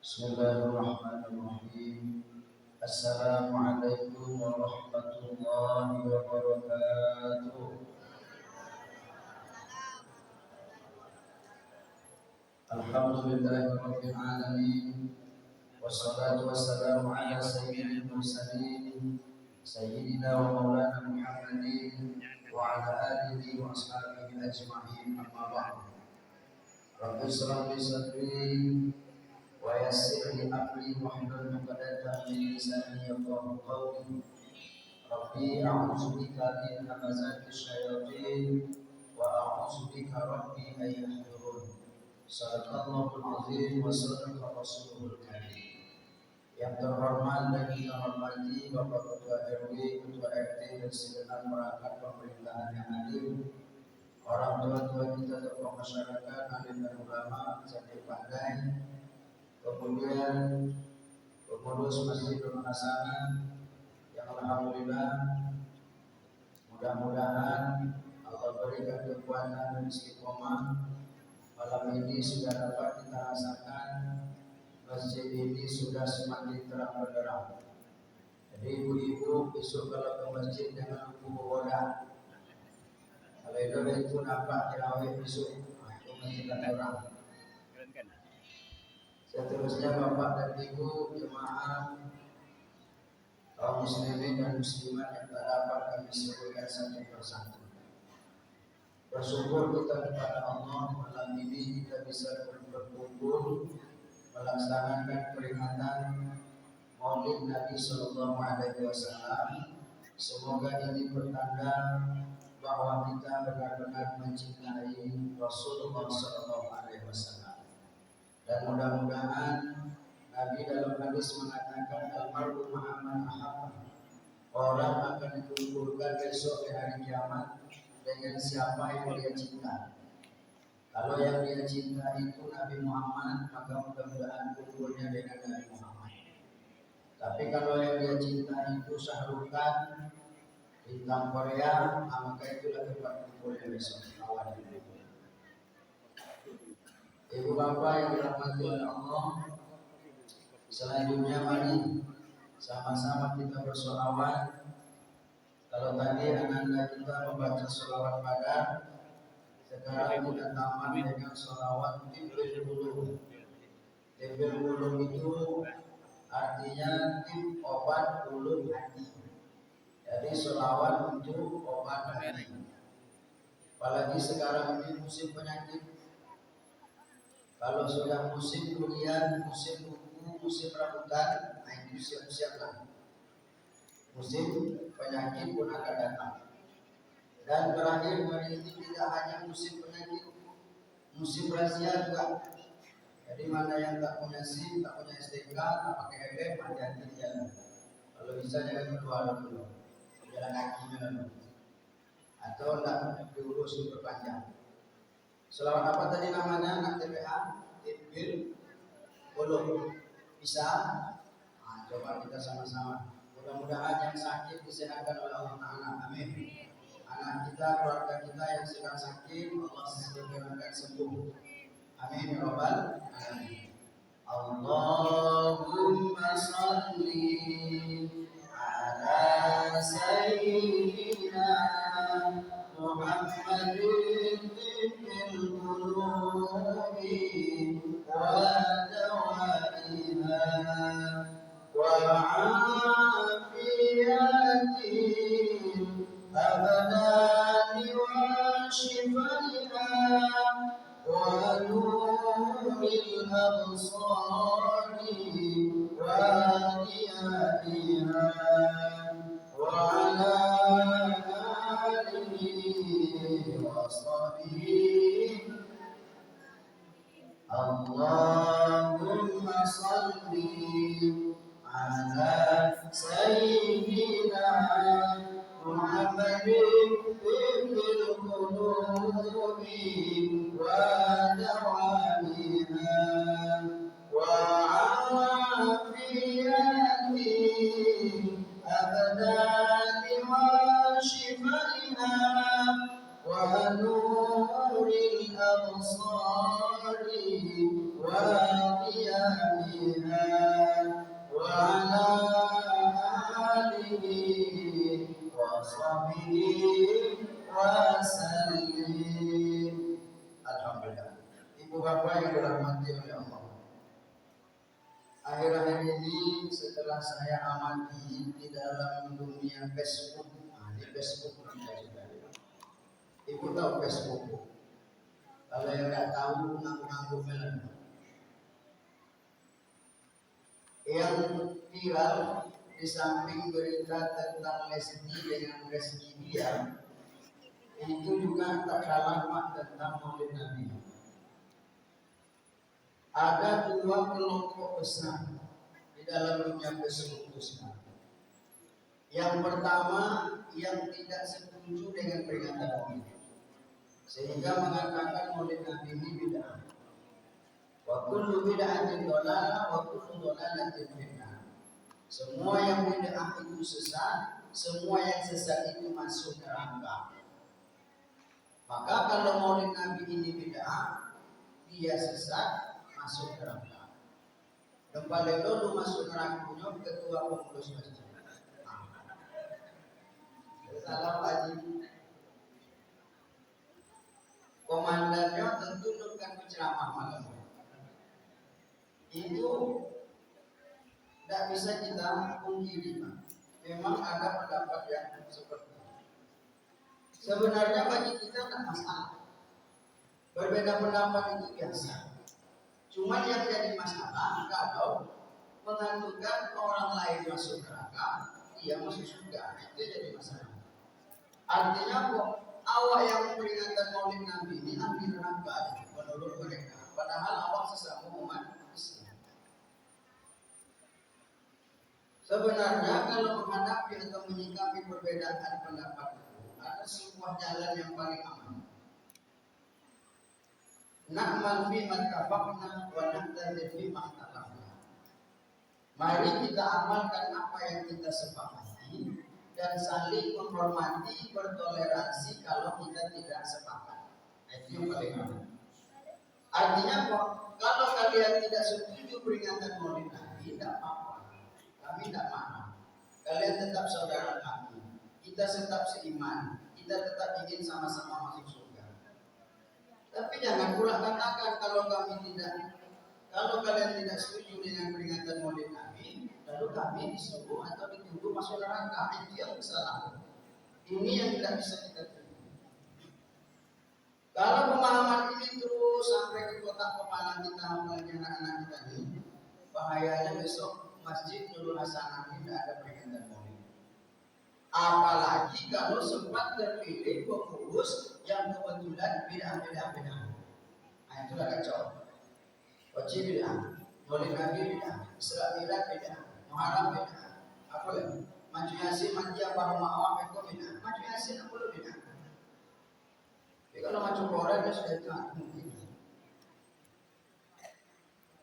Bismillahirrahmanirrahim. Assalamualaikum warahmatullahi wabarakatuh. Alhamdulillahirabbil alamin. Wassalatu wassalamu ala sayyidil mursalin sayyidina wa maulana Muhammadin wa ala alihi wa ashabihi ajma'in. Amma ba'd. Rabbi shrah li sadri wa yassir li amri wahlul 'uqdatam min lisani yafqahu qawli. Rabbi a'udzu bika min hamazati syayatin wa a'udzu bika rabbi an yahdurun. Shadaqallahul azim wa shadaqa rasulul karim. Yang terhormat dan kita hormati Bapak Ketua RW, Ketua RT dan segenap perangkat pemerintahan yang hadir, orang tua-tua kita, tokoh masyarakat, alim dan ulama, Zakir Pandai, kemudian pengurus Masjidul Hasanah yang alhamdulillah mudah-mudahan Allah berikan kekuatan dan istiqomah. Malam ini sudah dapat kita rasakan masjid ini sudah semakin terang benderang. Jadi ibu-ibu besok kalau ke masjid jangan lupa bergoda. Kalau itu nampak terawih besok, itu masjid ada orang. Seterusnya Bapak dan Ibu jemaah kaum muslimin dan muslimat yang tak dapat kami sebutkan satu persatu. Bersyukur kita kepada Allah malam ini kita bisa berkumpul melaksanakan peringatan Maulid Nabi Sallallahu Alaihi Wasallam. Semoga ini pertanda bahwa kita benar-benar mencintai Rasulullah Sallallahu Alaihi Wasallam. Dan mudah-mudahan Nabi dalam hadis mengatakan almarhum Muhammad ahabba, orang akan dikumpulkan besok di hari kiamat dengan siapa yang dia cinta. Kalau yang dia cinta itu Nabi Muhammad, maka mudah-mudahan kumpulnya dengan Nabi Muhammad. Tapi kalau yang dia cinta itu Shah Rukh Khan, bintang Korea, maka itulah tempat kumpulnya besok. Ibu bapak yang dirahmati oleh Allah, selanjutnya mari sama-sama kita bersolawat. Kalau tadi anak-anak kita membaca solawat pada, sekarang kita tambah dengan solawat Tibil Wulung. Tibil Wulung itu artinya tip obat ulung hati. Jadi solawat untuk obat hati. Apalagi sekarang ini musim penyakit. Kalau sudah musim durian, musim kuku, musim rambutan, nah itu siap-siaplah. Musim penyakit pun akan datang. Dan terakhir hari ini tidak hanya musim penyakit, musim razia juga. Jadi mana yang tak punya SIM, tak punya STK, tak pakai helm, hati-hati di jalan. Kalau bisa jangan berdoa dulu, jalan kaki dulu, atau tidak diurus diperpanjang. Selawat apa tadi namanya? Nak TPA, Tibil Wulung. Bisa? Nah, coba kita sama-sama. Mudah-mudahan yang sakit disehatkan oleh Allah Ta'ala. Amin. Anak kita, keluarga kita yang sedang sakit, Allah segerakan sembuh. Amin ya Rabbal alamin. Allahumma salli ala sayyidina Muhammadin fil qulubi wa dawaiha wa afiyatin abadani wa shifaiha wa nuril absari wa diyaiha wa ala Allahumma salli ala sayyidina Muhammadin fil qulubi wa dawaiha wa afiyati abdani wa shifaiha wa nuril absari wa qiyamiha dirahmati oleh Allah. Akhir-akhir ini setelah saya amati di dalam dunia Facebook, di Facebook kita juga. Ibu tahu Facebook? Kalau yang nggak tahu, ngaku-ngaku melan. Yang viral di samping berita tentang Leslie dengan Leslie dia, itu juga tak kalah tentang Maulid Nabi. Ada dua kelompok besar di dalam dunia Facebook itu. Yang pertama, yang tidak setuju dengan peringatan Maulid, sehingga mengatakan Maulid Nabi ini bid'ah. Wa kullu bid'atin dhalalah wa kullu dhalalatin finnar. Semua yang bid'ah itu sesat, semua yang sesat itu masuk neraka. Maka kalau Maulid Nabi ini bid'ah, dia sesat, masuk neraka. Dan paling dulu masuk neraka ketua pengurus masjid. Salah wajib. Komandannya tentu bukan penceramah malam. Itu tidak bisa kita pungkiri. Memang ada pendapat yang seperti itu. Sebenarnya bagi kita tidak masalah. Berbeda pendapat itu biasa. Cuma yang jadi masalah kalau menganggurkan orang lain masuk neraka, dia masuk surga. Itu jadi masalah. Artinya kok awak yang memperingatkan Maulid Nabi ini ahli neraka menurut mereka. Padahal awak sesama umat Islam. Sebenarnya kalau menghadapi atau menyikapi perbedaan pendapat itu ada sebuah jalan yang paling aman. Na'mal fi mattafaqna wa nahtadi fi makhtalafna. Mari kita amalkan apa yang kita sepakati dan saling menghormati, bertoleransi kalau kita tidak sepakat. Itu yang paling aman. Artinya kalau kalian tidak setuju peringatan Maulid Nabi, tidak apa-apa. Kami tidak marah. Kalian tetap saudara kami. Kita tetap seiman. Kita tetap ingin sama-sama masuk surga. Tapi jangan pula katakan kalau kalian tidak setuju dengan peringatan Maulid Nabi, lalu kami disuruh atau dituduh masuk neraka. Itu yang salah. Ini yang tidak bisa kita terima. Kalau pemahaman ini terus sampai ke kotak kepala kita apalagi anak-anak kita ini, bahayanya besok Masjid Nurul Hasanah ini tidak ada peringatan Maulid. Apalagi kalau sempat terpilih pengurus yang kebetulan beda-beda. Nah, itulah kacau. Wajib beda, Maulid Nabi beda, Isra Mi'raj beda, Muharram beda. Apa lagi? Maju Yasin, mati apa rumah awak itu beda. Maju Yasin apa lu beda? Jadi kalau maju Quran dia sudah tak mungkin.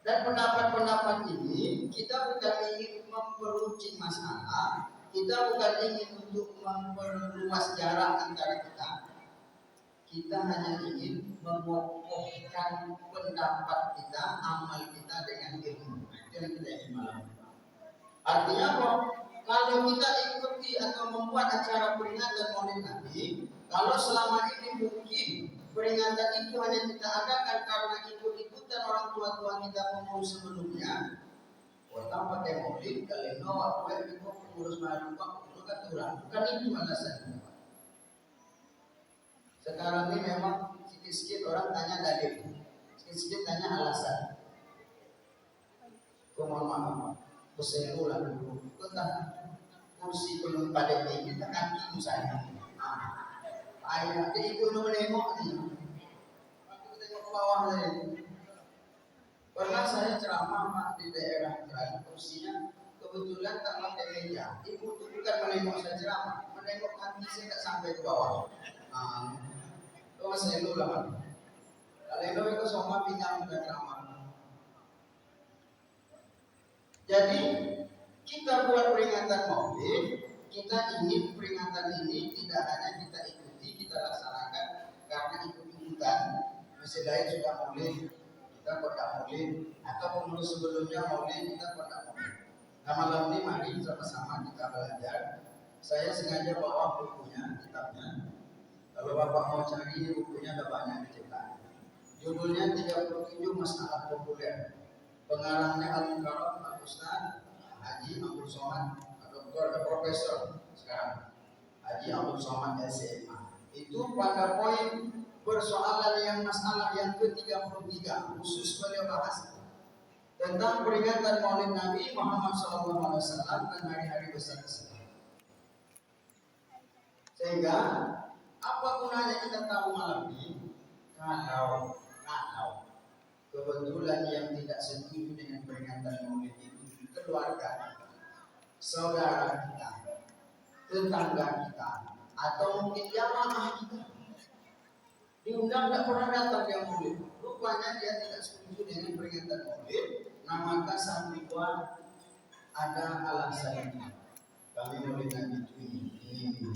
Dan pendapat-pendapat ini kita bukan ingin memperuncing masalah, kita bukan ingin untuk memperluas jarak antara kita. Kita hanya ingin mengokohkan pendapat kita, amal kita dengan ilmu. Itu yang kita ingin malam. Artinya kalau kita ikuti atau membuat acara peringatan Maulid Nabi, kalau selama ini mungkin peringatan itu hanya kita adakan karena ikut-ikutan orang tua-tua kita pengurus sebelumnya, orang pakai Maulid, kalau waktu itu pengurus baru itu aturan, bukan itu alasannya. Sekarang ini memang sedikit-sedikit orang tanya dalil, sedikit-sedikit tanya alasan. Mohon maaf, saya ulang dulu. Tentang kursi belum pada ini, kita kaki saya. Ayah, dia ibu menengok nih. Aku tengok ke bawah tadi. Pernah saya ceramah di daerah lain, kursinya kebetulan tak pakai meja. Ibu itu bukan menengok saya ceramah, menengok kaki saya tak sampai ke bawah. Itu saya ulang. Kalau itu semua pinggang sudah ceramah. Jadi kita buat peringatan Maulid, kita ingin peringatan ini tidak hanya kita ikuti, kita laksanakan karena ikut-ikutan. Masjid lain sudah Maulid, kita kodak Maulid, atau pengurus sebelumnya Maulid, kita kodak Maulid. Nah malam ini mari sama-sama kita belajar. Saya sengaja bawa bukunya, kitabnya. Kalau Bapak mau cari bukunya ada banyak dicetak. Judulnya 37 masalah populer. Pengarangnya Al-Mukarram Al-Ustaz Haji Abdul Somad, Doktor Profesor sekarang Haji Abdul Somad SMA. Itu pada poin persoalan yang masalah yang ke-33 khusus beliau bahas tentang peringatan Maulid Nabi Muhammad SAW dan hari-hari besar Islam. Sehingga apa gunanya kita tahu malam ini kalau kebetulan yang tidak setuju dengan peringatan Maulid itu keluarga, saudara kita, tetangga kita, atau mungkin jamaah kita diundang tidak pernah datang yang Maulid. Rupanya dia tidak setuju dengan peringatan Maulid. Nah maka saat itu ada alasannya. Kami Maulid Nabi ini.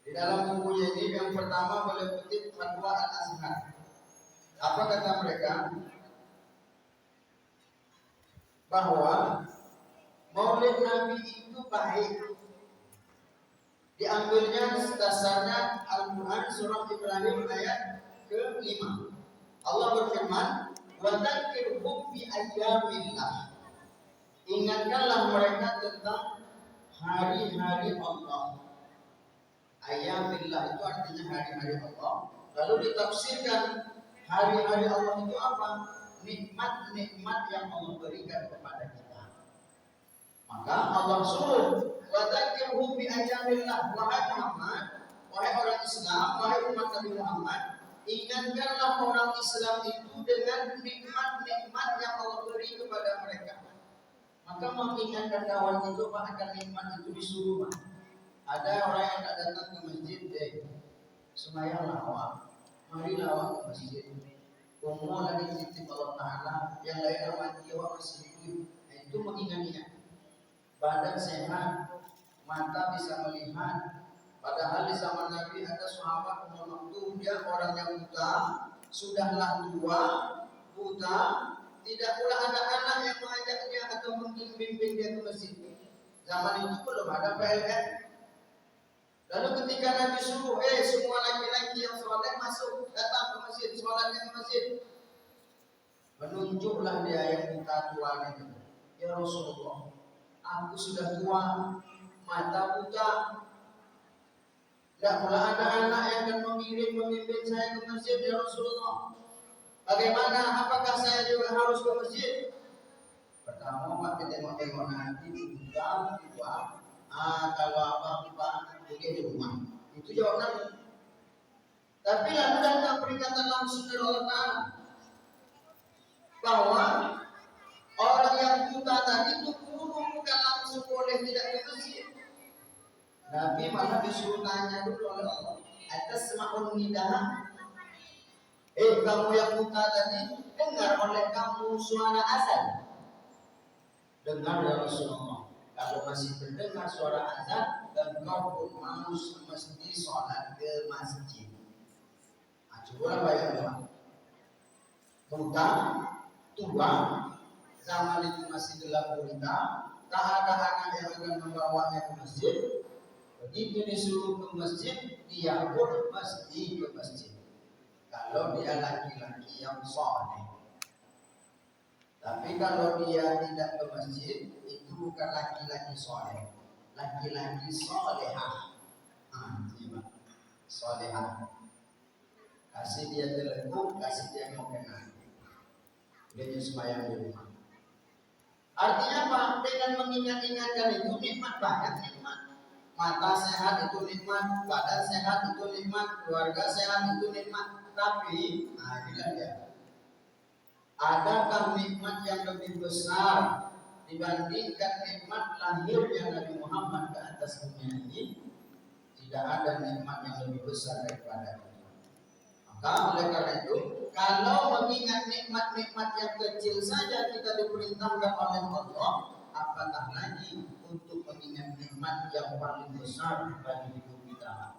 Di dalam bukunya ini yang pertama boleh kutip Fatwa Al-Azhar. Apa kata mereka? Bahwa Maulid Nabi itu baik. Diambilnya dasarnya Al-Quran surah Ibrahim ayat ke-5. Allah berfirman, "Wa dzakirhum bi ayyamillah." Ingatkanlah mereka tentang hari-hari Allah. Ayyamillah itu artinya hari-hari Allah. Lalu ditafsirkan hari-hari Allah itu apa? Nikmat-nikmat yang Allah berikan kepada kita. Maka Allah suruh, wa dzakirhum bi ayyamillah. Wahai Muhammad, wahai orang Islam, wahai umat Nabi Muhammad, ingatkanlah orang Islam itu dengan nikmat-nikmat yang Allah beri kepada mereka. Maka mengingatkan kawan itu akan nikmat itu disuruh. Ada orang yang tak datang ke masjid, semayanglah awak, marilah awak ke masjid. Umur lagi titip Allah Ta'ala, yang lain mati awak masih hidup. Itu mengingat-ingat. Badan sehat, mata bisa melihat. Padahal di zaman Nabi ada sahabat umur waktu dia orang yang buta, sudahlah tua, buta, tidak pula ada anak yang mengajaknya atau membimbing dia ke masjid. Zaman itu belum ada PLN. Lalu ketika Nabi suruh, semua laki-laki yang sholat masuk, datang ke masjid, sholatnya ke masjid. Menunjuklah dia yang buta tua itu. Ya Rasulullah, aku sudah tua, mata buta. Tidak pula ada anak yang akan memimpin saya ke masjid, ya Rasulullah. Bagaimana? Apakah saya juga harus ke masjid? Pertama, mati tengok-tengok nanti buta, tua. Kalau apa-apa di rumah. Itu jawab Nabi. Tapi lalu datang peringatan langsung dari Allah Ta'ala bahwa orang yang buta tadi itu bukan langsung boleh tidak ke masjid. Nabi malah disuruh tanya dulu oleh Allah, atas sema'un nidah. Kamu yang buta tadi, dengar oleh kamu suara azan? Dengar ya Rasulullah. Kalau masih mendengar suara azan dan kau pun mau mesti sholat ke masjid. Coba bayangkan, buta, tua, zaman itu masih gelap gulita, tak ada anak yang akan membawanya ke masjid. Begitu disuruh ke masjid, dia pun mesti ke masjid. Kalau dia laki-laki yang soleh. Tapi kalau dia tidak ke masjid, itu bukan laki-laki soleh, laki-laki solehah. Solehah. Kasih dia telepon, kasih dia makanan. Dia sembahyang di rumah. Artinya apa? Dengan mengingat-ingatkan itu nikmat banyak nikmat. Mata sehat itu nikmat, badan sehat itu nikmat, keluarga sehat itu nikmat. Tapi, inilah dia. Adakah nikmat yang lebih besar dibandingkan nikmat lahirnya Nabi Muhammad ke atas dunia ini? Tidak ada nikmat yang lebih besar daripada itu. Maka oleh karena itu, kalau mengingat nikmat-nikmat yang kecil saja kita diperintahkan oleh Allah, apatah lagi untuk mengingat nikmat yang paling besar bagi hidup kita.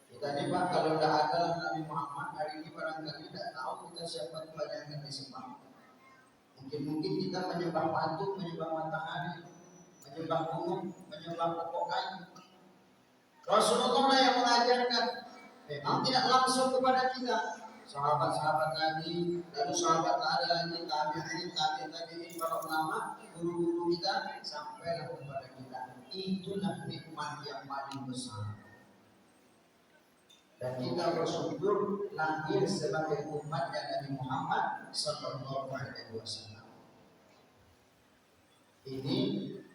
Kita ini Pak, kalau tidak ada Nabi Muhammad hari ini barangkali tidak tahu kita siapa Tuhan yang akan disembah. Mungkin kita menyembah patung, menyembah matahari, menyembah gunung, menyembah pokok kayu. Rasulullah yang mengajarkan, memang tidak langsung kepada kita, sahabat-sahabat Nabi, lalu sahabat ada lagi, tabi'in, para ulama, guru-guru kita, sampailah kepada kita. Itulah nikmat yang paling besar. Dan kita bersyukur lahir sebagai umat Nabi Muhammad Sallallahu Alaihi Wasallam. Ini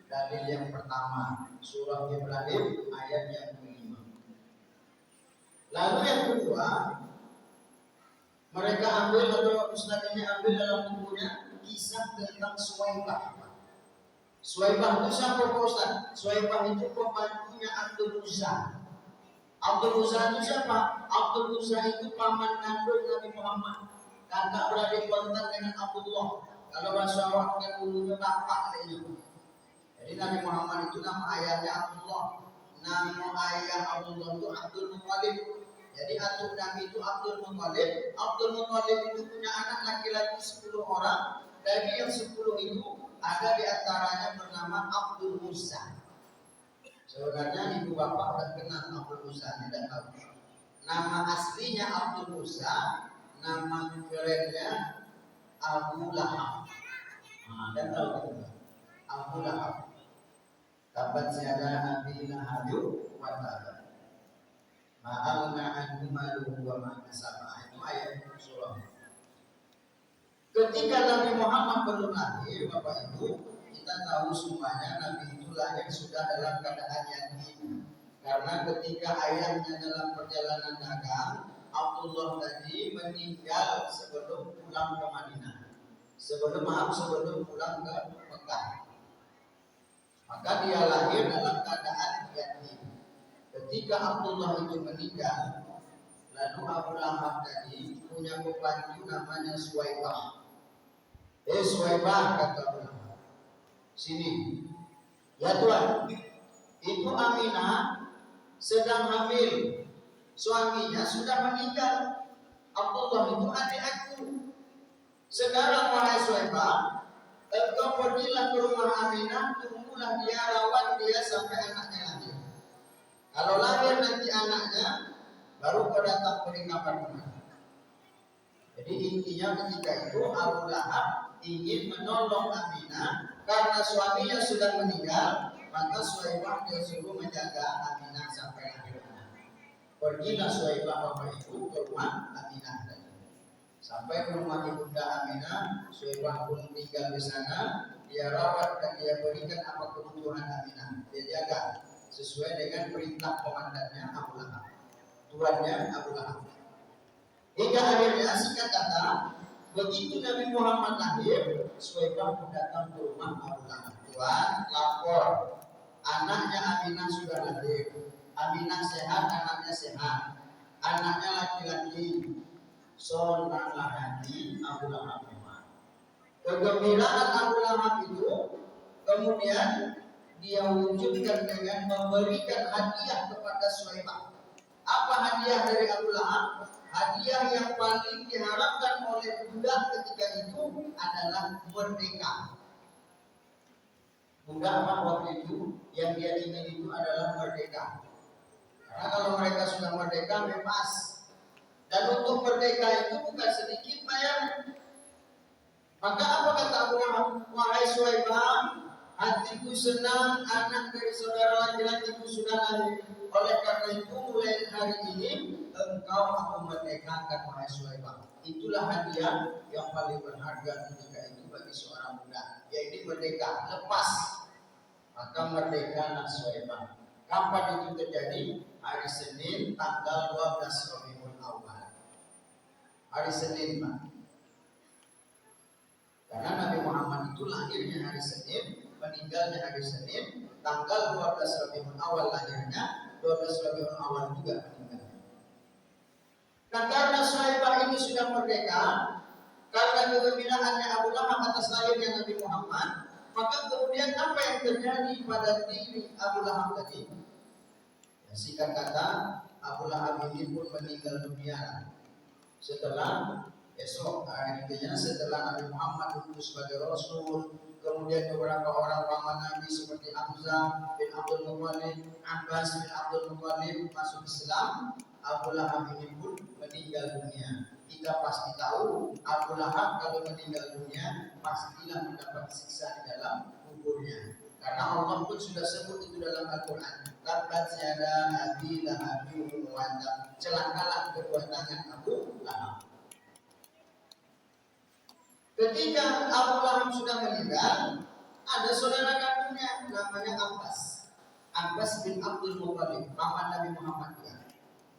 dalil yang pertama, surah Ibrahim ayat yang kelima. Lalu yang kedua, mereka ambil atau Ustaz ini ambil dalam bukunya kisah tentang Suwaibah. Suwaibah itu siapa Ustaz? Suwaibah itu pembantunya Abdul Uzza. Abdul Uzza itu siapa? Abdul Uzza itu paman kandung Nabi Muhammad, kakak beradik kontak dengan Abdullah. Kalau bahasa Arab kan dulunya bapak itu. Jadi Nabi Muhammad itu nama ayahnya Abdullah, nama ayah Abdullah itu Abdul Muthalib. Jadi atuk Nabi itu Abdul Muthalib. Abdul Muthalib itu punya anak laki-laki 10 orang. Dari yang 10 itu ada di antaranya bernama Abdul Uzza. Sebenarnya ibu bapak sudah kenal Abdul Uzza, tidak tahu. Nama aslinya Abdul Uzza, nama kerennya Abu Lahab. Dan tahu tidak? Abu Lahab. Tabat siada Abi Lahab wa tabah. Ma'alna anhu maluhu wa ma kasaba. Itu ayat surah. Ketika Nabi Muhammad belum lahir, Bapak Ibu, kita tahu semuanya Nabi itu lahir sudah dalam keadaan yatim. Karena ketika ayahnya dalam perjalanan dagang, Abdullah tadi meninggal sebelum pulang ke Madinah. Sebelum pulang ke Mekah. Maka dia lahir dalam keadaan yatim. Ketika Abdullah itu meninggal, lalu Abu Lahab tadi punya pembantu namanya Suwaibah. Suwaibah, kata Abu Lahab, sini. Ya Tuhan, itu Aminah sedang hamil. Suaminya sudah meninggal. Abdullah itu adik aku. Sekarang wahai Suwaibah, engkau pergilah ke rumah Aminah, tunggulah dia, rawat dia sampai anaknya lahir. Kalau lahir nanti anaknya, baru kau datang beri kabar kemana. Jadi intinya ketika itu Abu Lahab ingin menolong Aminah karena suaminya sudah meninggal, maka Suwaibah dia suruh menjaga Aminah sampai lahir. Pergilah Suwaibah Bapak Ibu ke rumah Aminah tadi. Sampai ke rumah ibunda Aminah, Suwaibah pun tinggal di sana. Dia rawat dan dia berikan apa kebutuhan Aminah. Dia jaga sesuai dengan perintah komandannya Abu Lahab, tuannya Abu Lahab. Hingga akhirnya singkat kata, begitu Nabi Muhammad lahir, Suwaibah pun datang ke rumah Abu Lahab. Tuan, lapor, anaknya Aminah sudah lahir. Aminah sehat, anaknya sehat. Anaknya laki-laki. Sonanglah hati Abu Lahab memang. Kegembiraan Abu Lahab itu kemudian dia wujudkan dengan memberikan hadiah kepada Suwaibah. Apa hadiah dari Abu Lahab? Hadiah yang paling diharapkan oleh budak ketika itu adalah merdeka. Budak waktu itu yang dia ingin itu adalah merdeka. Karena kalau mereka sudah merdeka bebas. Dan untuk merdeka itu bukan sedikit bayarnya. Maka apa kata Abu Lahab? Wahai Suwaibah, hatiku senang anak dari saudara laki-lakiku sudah lahir. Oleh karena itu mulai hari ini engkau aku merdekakan wahai Suwaibah. Itulah hadiah yang paling berharga ketika itu bagi seorang budak, yaitu merdeka, lepas. Maka merdekalah Suwaibah. Kapan itu terjadi? Hari Senin tanggal 12 Rabiul Awal. Hari Senin, Pak. Karena Nabi Muhammad itu lahirnya hari Senin, meninggalnya hari Senin, tanggal 12 Rabiul Awal lahirnya, 12 Rabiul Awal juga meninggalnya. Nah, karena Suwaibah ini sudah merdeka, karena kegembiraannya Abu Lahab atas lahirnya Nabi Muhammad, maka kemudian apa yang terjadi pada diri Abu Lahab tadi? Ya, singkat kata, Abu Lahab ini pun meninggal dunia setelah esok harinya, setelah Nabi Muhammad diutus sebagai Rasul. Kemudian beberapa orang paman Nabi seperti Hamzah bin Abdul Muthalib, Abbas bin Abdul Muthalib masuk Islam. Abu Lahab ini pun meninggal dunia. Kita pasti tahu Abu Lahab kalau meninggal dunia pastilah mendapat siksa di dalam kuburnya. Karena Allah pun sudah sebut itu dalam Al-Quran. Tabbat yada abi lahabin wa tab. Celakalah kedua tangan Abu Lahab. Ketika Abu Lahab sudah meninggal, ada saudara kandungnya namanya Abbas. Abbas bin Abdul Muttalib, paman Nabi Muhammad ya.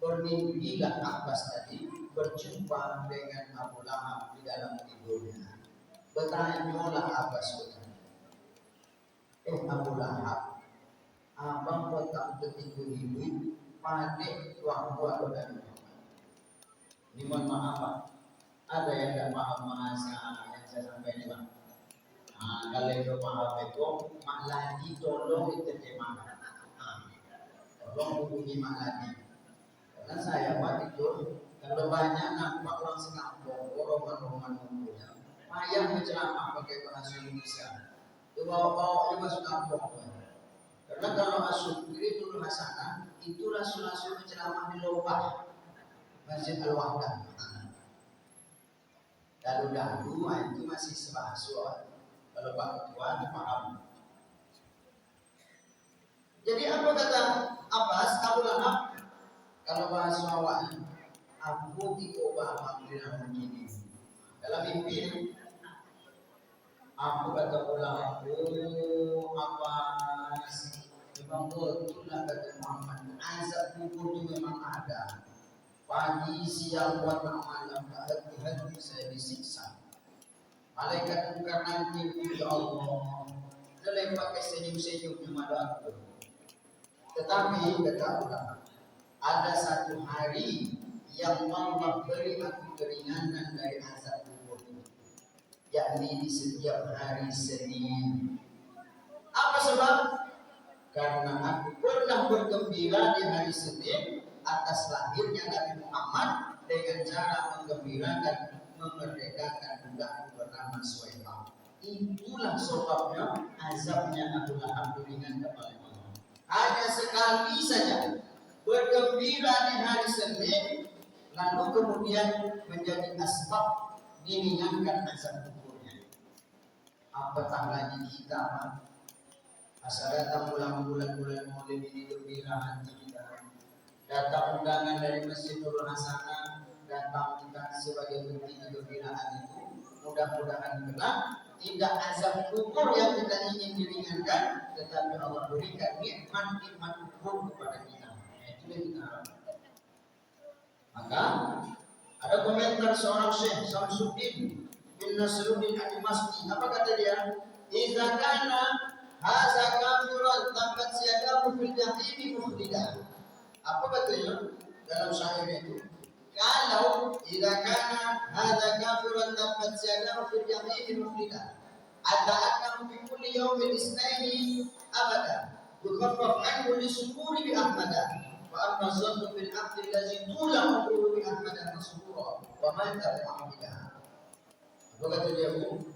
Bermimpilah Abbas tadi berjumpa dengan Abu Lahab di dalam tidurnya. Bertanyalah Abbas bertanya, Abu Lahab, abang petang ketiga hidup panik tuan buat dan ini mohon maaf, ada yang tidak paham bahasa yang saya sampaikan bang. Kalau itu paham itu mak lagi tolong diterjemahkan. Tolong hubungi mak lagi. Karena saya buat itu kalau banyak nampak orang sekampung, orang punya payah menceramah pakai bahasa Indonesia. Itu bawa masuk kampung. Karena kalau Asyukri dulu Hasanah itu rasul-rasul menceramah di Lobah Masjid Al-Wahdah. Dahulu itu masih sebahasa. Kalau Pak Ketua paham. Jadi apa kata Abbas Abu Lahab? Kalau bahasa awal, aku diubah alhamdulillah begini. Dalam mimpi, aku kata ulang, Abbas, memang betullah kata Muhammad. Azab kubur itu memang ada. Pagi, siang, petang, malam, hati-hati saya disiksa. Malaikat bukan nanti, ya Allah, dia pakai senyum-senyum cuma aku. Tetapi kata Allah, ada satu hari yang Allah beri aku keringanan dari azab kubur, yakni di setiap hari Senin. Apa sebab? Karena aku pernah bergembira di hari Senin atas lahirnya Nabi Muhammad dengan cara menggembirakan, memerdekakan budak bernama Suhaibah. Itulah sebabnya azabnya Abu Lahab diringankan oleh Allah. Hanya sekali saja bergembira di hari Senin, lalu kemudian menjadi asbab diringankan azab kuburnya. Apatah lagi kita, asal datang bulan-bulan Maulid ini gembira hati kita. Datang undangan dari Masjid Nurul Hasanah, datang kita sebagai bukti kegembiraan itu. Mudah-mudahan kelak tidak azab kubur yang kita ingin diringankan, tetapi Allah berikan nikmat-nikmat kubur kepada kita. Itu yang kita harapkan. Maka ada komentar seorang Syekh Samsuddin bin Nasruddin Al-Masdi. Apa kata dia? Idza kana hadza kafiran tabbat yadahu fil jahim mukhlida. Apa katanya dalam syair itu? Kalau idza kana hadza kafiran tabbat yadahu fil jahim mukhlida. Ata'annahu fi kulli yawmin isnaini abada. Yukhaffaf anhu lisukuri bi ahmada. Wa amma zannu bil abdi allazi tula umruhu bi ahmada masrura wa mata muhammidah. Apa kata dia Bu?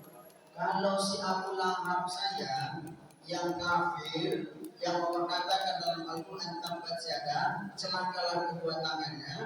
Kalau si Abu Lahab saya yang kafir, yang Allah katakan dalam Al-Quran tabbat yada, celakalah kedua tangannya,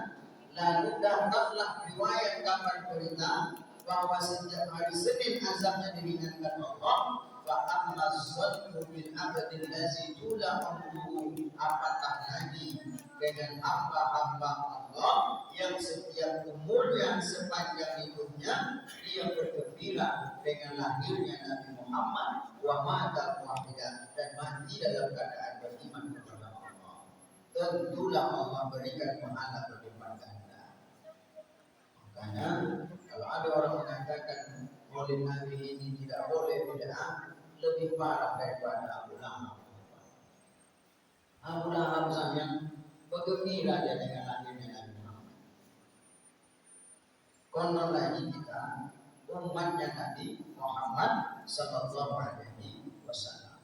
lalu datanglah riwayat kabar berita bahwa sejak hari Senin azabnya diringankan Allah. Wa amma zannu bil abdi allazi tula umruhu, apatah lagi dengan hamba-hamba Allah yang setiap umurnya sepanjang hidupnya dia bergembira dengan lahirnya Nabi Muhammad wa mata muwahhidan, dan mati dalam keadaan beriman kepada Allah. Tentulah Allah berikan pahala berlipat ganda. Makanya kalau ada orang mengatakan Maulid Nabi ini tidak boleh bid'ah, lebih parah daripada Abu Lahab. Abu Lahab misalnya bergembira dia dengan lahirnya Nabi Muhammad. Konon lagi kita umatnya Nabi Muhammad Sallallahu Alaihi Wasallam.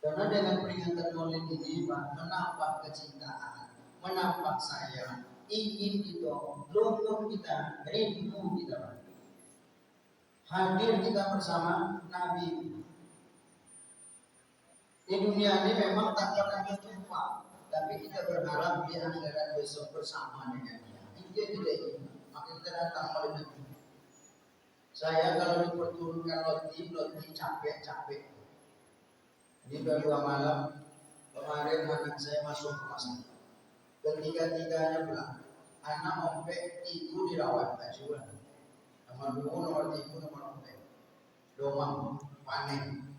Karena dengan peringatan Maulid ini menambah kecintaan, menambah sayang, ingin kita, lumpuh kita, rindu kita, hadir kita bersama Nabi. Di dunia ini memang tak pernah berjumpa, tapi kita berharap di akhirat besok bersama dengan dia. Itu tidak ingin. makin kita datang oleh Nabi. Saya kalau diperturunkan roti capek. Ini baru 2 malam kemarin anak saya masuk rumah sakit. Ketiga-tiganya bilang, anak ompek ibu dirawat ajuan. Nomor 2, nomor 3, nomor 4. Domang, panen.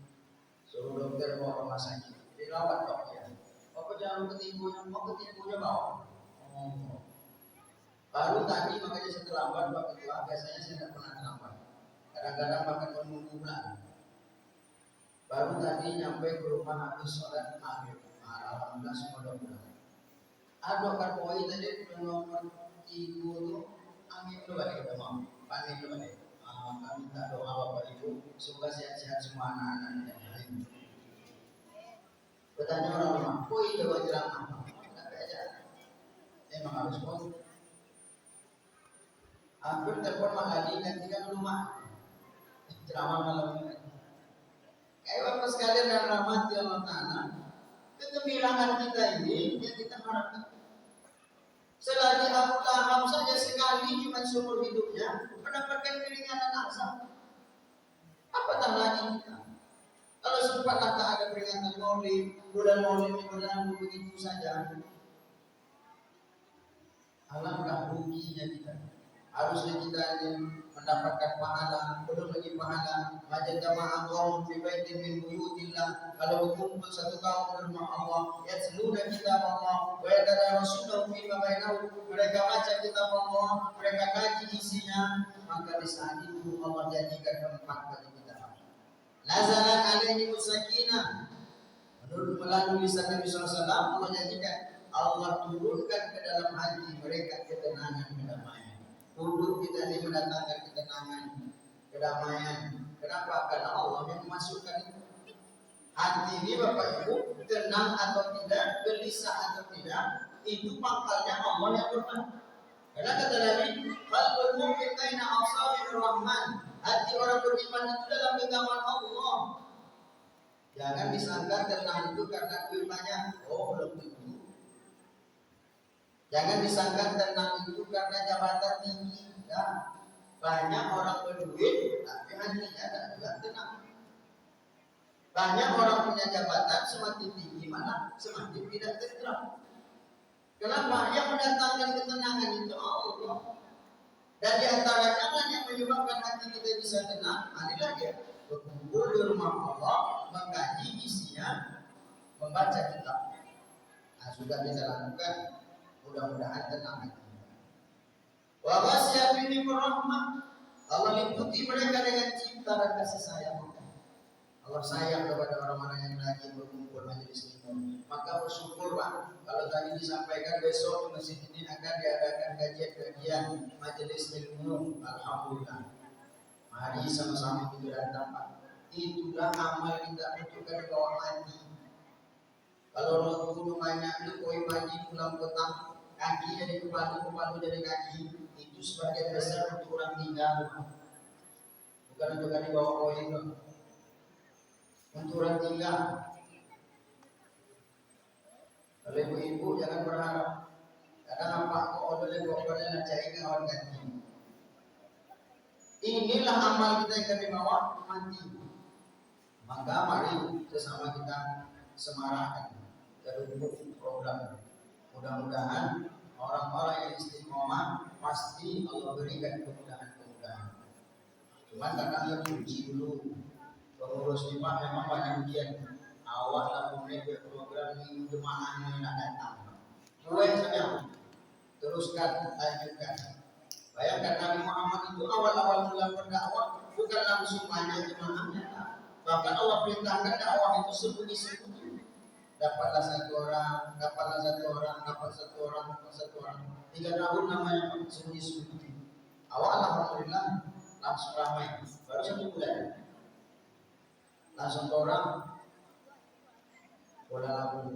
Suruh dokter bawa rumah sakit. Dirawat dokter. Apa jangan ketipunya? Mau ketipunya bawa. Baru tadi makanya saya terlambat Pak Ketua. Biasanya saya tidak pernah terlambat. Kadang-kadang bahkan menunggu bulan. Baru tadi nyampe ke rumah habis sholat maghrib. Alhamdulillah semua udah. Ada kan poin tadi nomor 3 itu angin dulu balik ke rumah. Panen dulu balik. Kami minta doa Bapak Ibu semoga sehat-sehat semua anak-anak yang lain. Bertanya orang rumah, poin coba ceramah. Kenapa aja? Emang harus poin. Hampir telepon Mak Adi gantikan rumah. Ceramah malam ini. Kayak Bapak sekalian dan rahmati Allah Ta'ala, kegembiraan kita ini yang kita harapkan. Selagi Abu Lahab saja sekali cuma seumur hidupnya mendapatkan keringanan azab, apatah lagi kita? Kalau sempat tak ada peringatan Maulid, bulan Maulid ini berlalu begitu saja, alangkah ruginya kita. Harusnya kita ini mendapatkan pahala, belum lagi pahala. Majid jamaah qaum fi baitin min buyutillah, kalau berkumpul satu kaum di rumah Allah, yatluna kitab Allah wa yatadarasunahu fi ma bainahum, mereka baca kitab Allah, mereka kaji isinya, maka di saat itu Allah jadikan tempat bagi kita. Nazalat alaihi sakinah, menurut melalui lisan Nabi SAW, Allah jadikan, Allah turunkan ke dalam hati mereka ketenangan, kedamaian. Duduk kita ini mendatangkan ketenangan, kedamaian. Kenapa? Karena Allah yang memasukkan itu. Hati ini Bapak Ibu, tenang atau tidak, gelisah atau tidak, itu pangkalnya Allah yang berfirman. Karena kata Nabi, qalbul mu'min baina asabi'ir rahman. Hati orang beriman itu dalam genggaman Allah. Jangan disangka tenang itu karena duit banyak. Oh, belum tentu. Jangan disangka tenang itu karena jabatan tinggi. Ya. Banyak orang berduit, tapi hatinya tidak tenang. Banyak orang punya jabatan, semakin tinggi mana, semakin tidak tenang. Kenapa? Yang mendatangkan ketenangan itu Allah. Dan di antaranya yang menyebabkan hati kita bisa tenang, adalah dia berkumpul di rumah Allah, mengkaji isinya, membaca kitab. Nah, sudah bisa lakukan. Mudah-mudahan tenang hati. Wa wasyabihim rahmah, Allah liputi mereka dengan cinta dan kasih sayang. Allah sayang kepada orang-orang yang lagi berkumpul majelis ilmu. Maka bersyukur Pak, kalau tadi disampaikan besok di masjid ini akan diadakan kajian-kajian majelis ilmu. Alhamdulillah. Mari sama-sama kita datang Pak. Itulah amal kita butuhkan di bawah hati. Kalau waktu banyak itu koi pagi pulang petang, kaki jadi kepala jadi kaki, itu sebagian besar untuk orang tinggal, bukan untuk di bawah koi itu, untuk orang tinggal. Kalau ibu-ibu jangan berharap, kadang apa kok oleh bapaknya cari kawan ganti. Inilah amal kita yang akan dibawa mati. Maka mari sesama kita semarakan terhubung program. Mudah-mudahan orang-orang yang istiqomah pasti Allah berikan kemudahan-kemudahan. Cuman kadang uji dulu. Pengurus lima memang banyak ujian. Awal lah mulai program minggu jemaah yang nak datang. Mulai saja, teruskan, lanjutkan. Bayangkan Nabi Muhammad itu awal-awal mula berdakwah bukan langsung banyak jemaahnya. Bahkan Allah perintahkan dakwah itu sembunyi-sembunyi. Dapatlah satu orang, dapat satu orang. 3 tahun namanya sembunyi-sembunyi. Awal alhamdulillah langsung ramai. Baru 1 bulan. Langsung orang bola labu.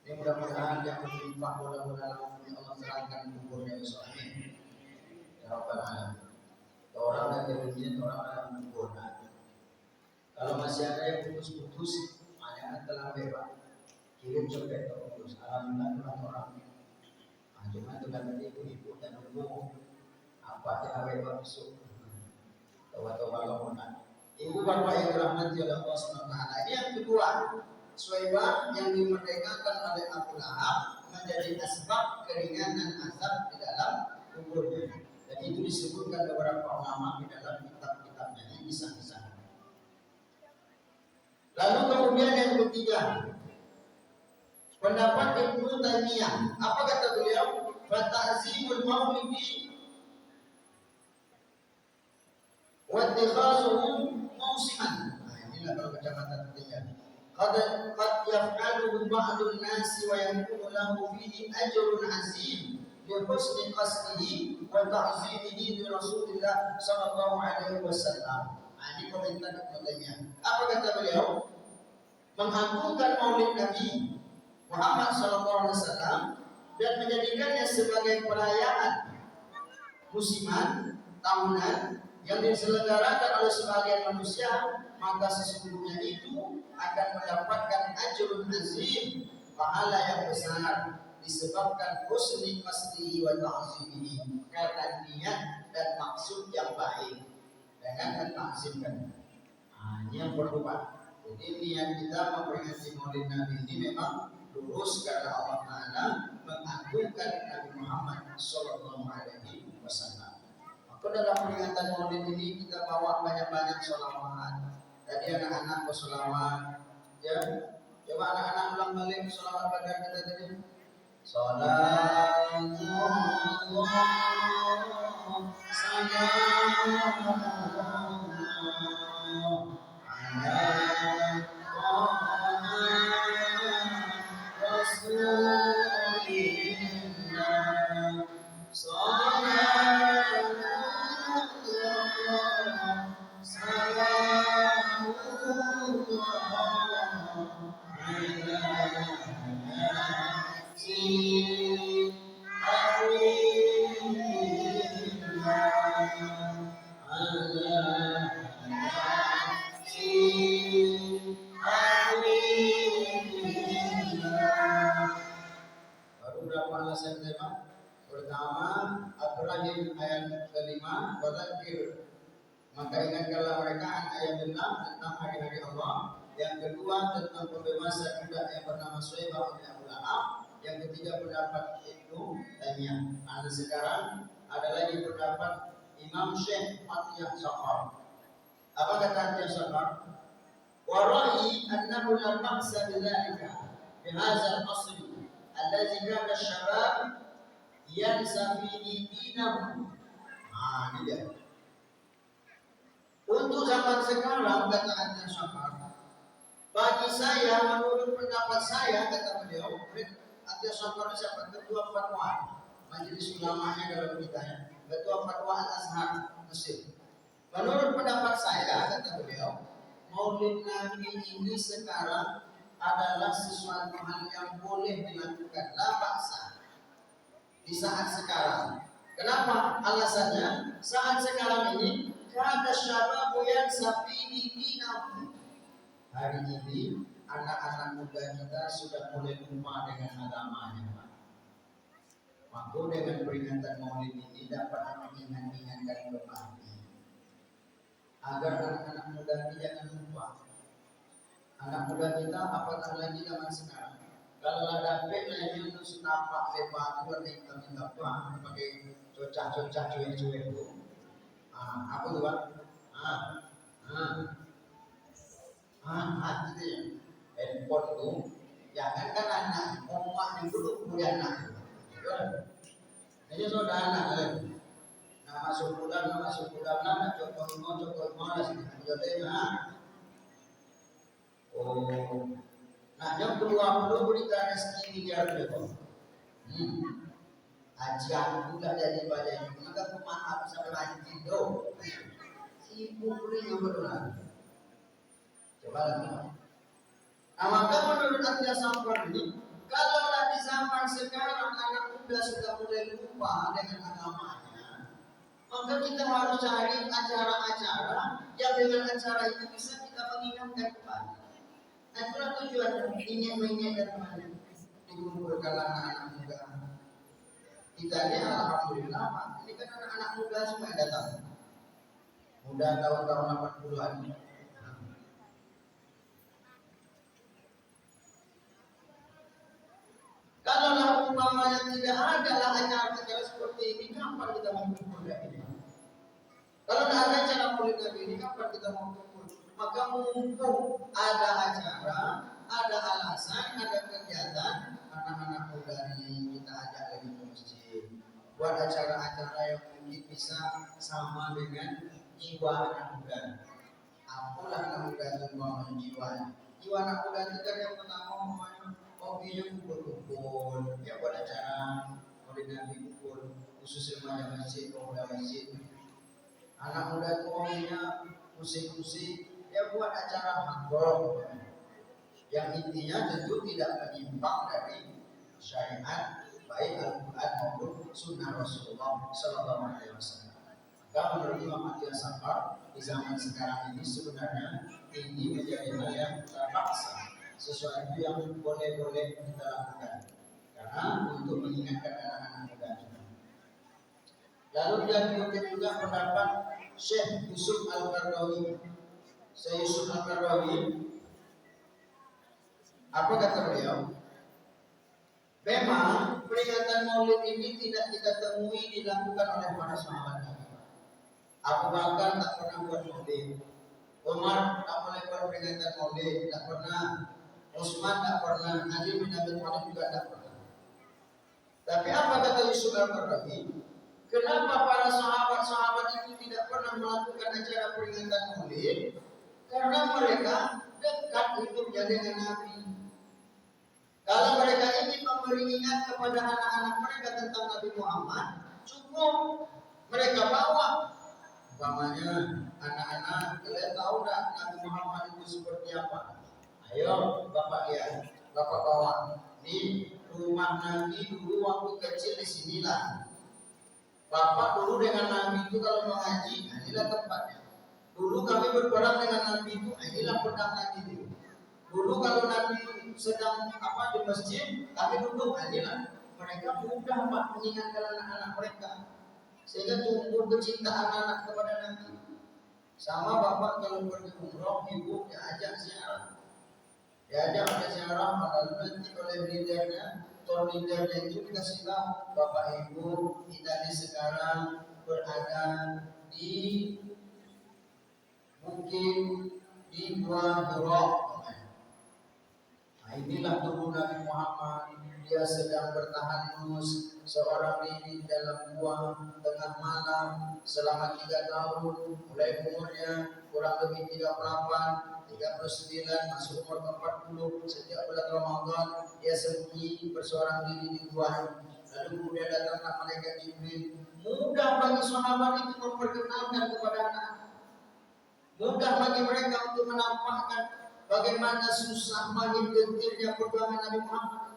Ini mudah-mudahan yang berlimpah bola-bola labu yang Allah serahkan kuburnya besok. Amin. Ya Rabbal Alamin. Orang dan kemudian orang dalam kubur. Kalau masih ada yang putus-putus, banyak telah bebas. Kirim sampai ke putus. Alhamdulillah orang. Cuma itu kan tadi ibu-ibu dan nunggu. Apa yang awet masuk? Tahu kalau mana? Ibu bapak yang dirahmati oleh Allah SWT. Ini yang kedua, Suhaibah yang dimerdekakan oleh Abu Lahab menjadi asbab keringanan azab di dalam kuburnya. Dan itu disebutkan beberapa ulama di dalam kitab-kitabnya, ini kisah-kisah. Lalu kemudian yang ketiga, pendapat Ibnu Taimiyah. Apa kata beliau? Fata'zimul maulidi wa ittikhazuhu mausiman. Nah, inilah kalau kacamata ketiga. Qad yaf'aluhu ba'dun nasi wa yakunu lahu fihi ajrun 'azim li husni qasdihi wa ta'zimihi li Rasulillah sallallahu alaihi wasallam. Ini komentar Ibnu Taimiyah. Apa kata beliau? Mengagungkan Maulid Nabi Muhammad sallallahu alaihi wasallam dan menjadikannya sebagai perayaan musiman tahunan yang diselenggarakan oleh sebagian manusia, maka sesungguhnya itu akan mendapatkan ajrun azim, pahala yang besar disebabkan husni qasdihi wa ta'zimihi, karena niat dan maksud yang baik dengan mentakzimkan. Ini yang perlu Pak. Jadi niat kita memperingati Maulid Nabi ini memang lurus karena Allah Taala mengagungkan Nabi Muhammad sallallahu alaihi wasallam. Dalam peringatan Maulid ini kita bawa banyak-banyak sholawat. Tadi anak-anak bersolawat, ya. Coba anak-anak ulang balik sholawat pada kita tadi. Salatullah Pertama, Ibrahim ayat kelima, wadakir, maka ingatkanlah mereka ayat 6 tentang hari-hari Allah. Yang kedua tentang pembebasan budak yang bernama Suhaibah oleh Abu Lahab. Yang ketiga pendapat Ibnu Taimiyah. Nah, sekarang ada lagi pendapat Imam Syekh Atiyah Saqar. Apa kata Atiyah Saqar? Wa ra'yi annahu la ba'sa bidzalika fi hadzal asr alladzi kana asy-syabab yansa fihi dinahu. Ini dia. Untuk zaman sekarang, kata Atiyah Saqar, bagi saya, menurut pendapat saya, kata beliau, Atiyah Saqar siapa? Ketua Fatwa Majelis Ulamanya dalam kita, Ketua Fatwa Al-Azhar Mesir. Menurut pendapat saya, kata beliau, Maulid Nabi ini sekarang adalah sesuatu hal yang boleh dilakukan, la ba'sa, di saat sekarang. Kenapa? Alasannya, saat sekarang ini kada syababu yang safini dinahu. Hari ini anak-anak muda kita sudah mulai lupa dengan agamanya, Pak. Maka dengan peringatan Maulid ini dapat mengingat-ingatkan kembali agar anak-anak muda ini jangan lupa. Anak muda kita apatah lagi zaman sekarang. Kalau ada pelayan itu senapak lebar itu minta Pak pakai cocak-cocak cuek-cuek itu. Apa tuh Pak? Gitu ya. Handphone itu jangan kan anak omak dulu kemudian anak. Ini sudah anak lagi. Nama sukulan lah, cokol lah sini. Nah, yang kedua perlu berikan rezeki miliar lebih. Ajian juga jadi banyak. Maka maaf sama haji do. Sibuk beri yang berulang. Coba lagi. Nah, maka menurut Atiyah Saqar ini, kalau di zaman sekarang anak muda sudah mulai lupa dengan agamanya, maka kita harus cari acara-acara yang dengan acara itu bisa kita mengingatkan kembali. Nah, itulah tujuan ingin mengingatkan kembali dikumpulkan anak-anak muda, Kita ini alhamdulillah Pak, ini kan anak-anak muda semua yang datang. Muda tahun-tahun 80-an. Kalau umpamanya tidak ada lah acara-acara seperti ini, kapan kita mau kumpul ini? Kalau tidak ada acara maulid Nabi ini, kapan kita mau kumpul? Maka mumpung ada acara, ada alasan, ada kegiatan, anak-anak muda ini kita ajak lagi ke masjid. Buat acara-acara yang mungkin bisa sama dengan jiwa anak muda. Apalah anak muda itu mau jiwa. Jiwa anak muda itu kan yang pertama hobinya kumpul-kumpul, ya buat acara maulid Nabi kumpul, khusus remaja masjid, pemuda masjid. Anak muda itu hobinya musik-musik, ya buat acara hangbrong. Yang intinya tentu tidak menyimpang dari syariat baik Al-Quran maupun Sunnah Rasulullah Sallallahu Alaihi Wasallam. Maka menurut Imam Atiyah Safar di zaman sekarang ini sebenarnya ini menjadi hal yang terpaksa, sesuatu yang boleh-boleh kita lakukan karena untuk mengingatkan anak-anak muda. Lalu dia mengutip juga pendapat Syekh Yusuf Al-Qaradawi. Syekh Yusuf Al-Qaradawi, apa kata beliau? Memang peringatan Maulid ini tidak kita temui dilakukan oleh para sahabat Nabi. Abu Bakar tak pernah buat Maulid, Umar tak boleh buat peringatan Maulid, tak pernah. Utsman tak pernah, Ali bin Abi Thalib juga tak pernah. Tapi apa kata Yusuf Al-Qaradawi? Kenapa para sahabat-sahabat itu tidak pernah melakukan acara peringatan Maulid? Karena mereka dekat hidupnya dengan Nabi. Kalau mereka ingin memberi ingat kepada anak-anak mereka tentang Nabi Muhammad, cukup mereka bawa. Umpamanya, anak-anak, kalian tahu tak Nabi Muhammad itu seperti apa? Ayo, Bapak lihat, Bapak bawa. Di rumah Nabi dulu waktu kecil di sinilah. Bapak dulu dengan Nabi itu kalau mengaji, inilah tempatnya. Dulu kami berperang dengan Nabi itu, inilah pedang Nabi itu. Dulu kalau Nabi sedang di masjid, kami duduk, inilah. Mereka mudah Pak mengingatkan anak-anak mereka, sehingga tumbuh kecintaan anak kepada Nabi. Sama Bapak kalau pergi umroh, ibu diajak ziarah. Diajak oleh ziarah, lalu nanti oleh leadernya, leadernya itu dikasih tahu, Bapak Ibu, kita ini sekarang berada di mungkin di Gua Hira. Nah, inilah tubuh Nabi Muhammad. Dia sedang bertahanus seorang diri dalam gua tengah malam selama 3 tahun, mulai umurnya kurang lebih 38, 39 masuk umur 40. Setiap bulan Ramadan dia sembunyi berseorang diri di gua. Lalu kemudian datanglah malaikat Jibril. Mudah bagi sahabat itu memperkenalkan kepada anak-anak. Mudah bagi mereka untuk menampakkan bagaimana susah makin gentirnya perjuangan Nabi Muhammad.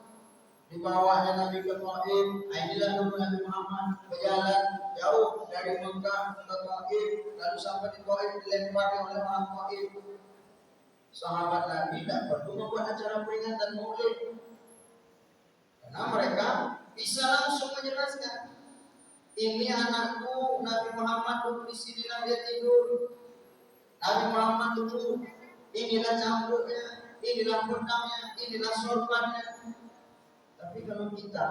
Dibawanya Nabi ke Taif, inilah dulu Nabi Muhammad berjalan jauh dari Mekah ke Taif, lalu sampai di Taif dilempar oleh orang Taif. Sahabat Nabi tidak perlu membuat acara peringatan Maulid, karena mereka bisa langsung menjelaskan, ini anakku Nabi Muhammad duduk di sinilah dia tidur. Nabi Muhammad duduk, inilah cambuknya, inilah pedangnya, inilah sorbannya. Tapi kalau kita,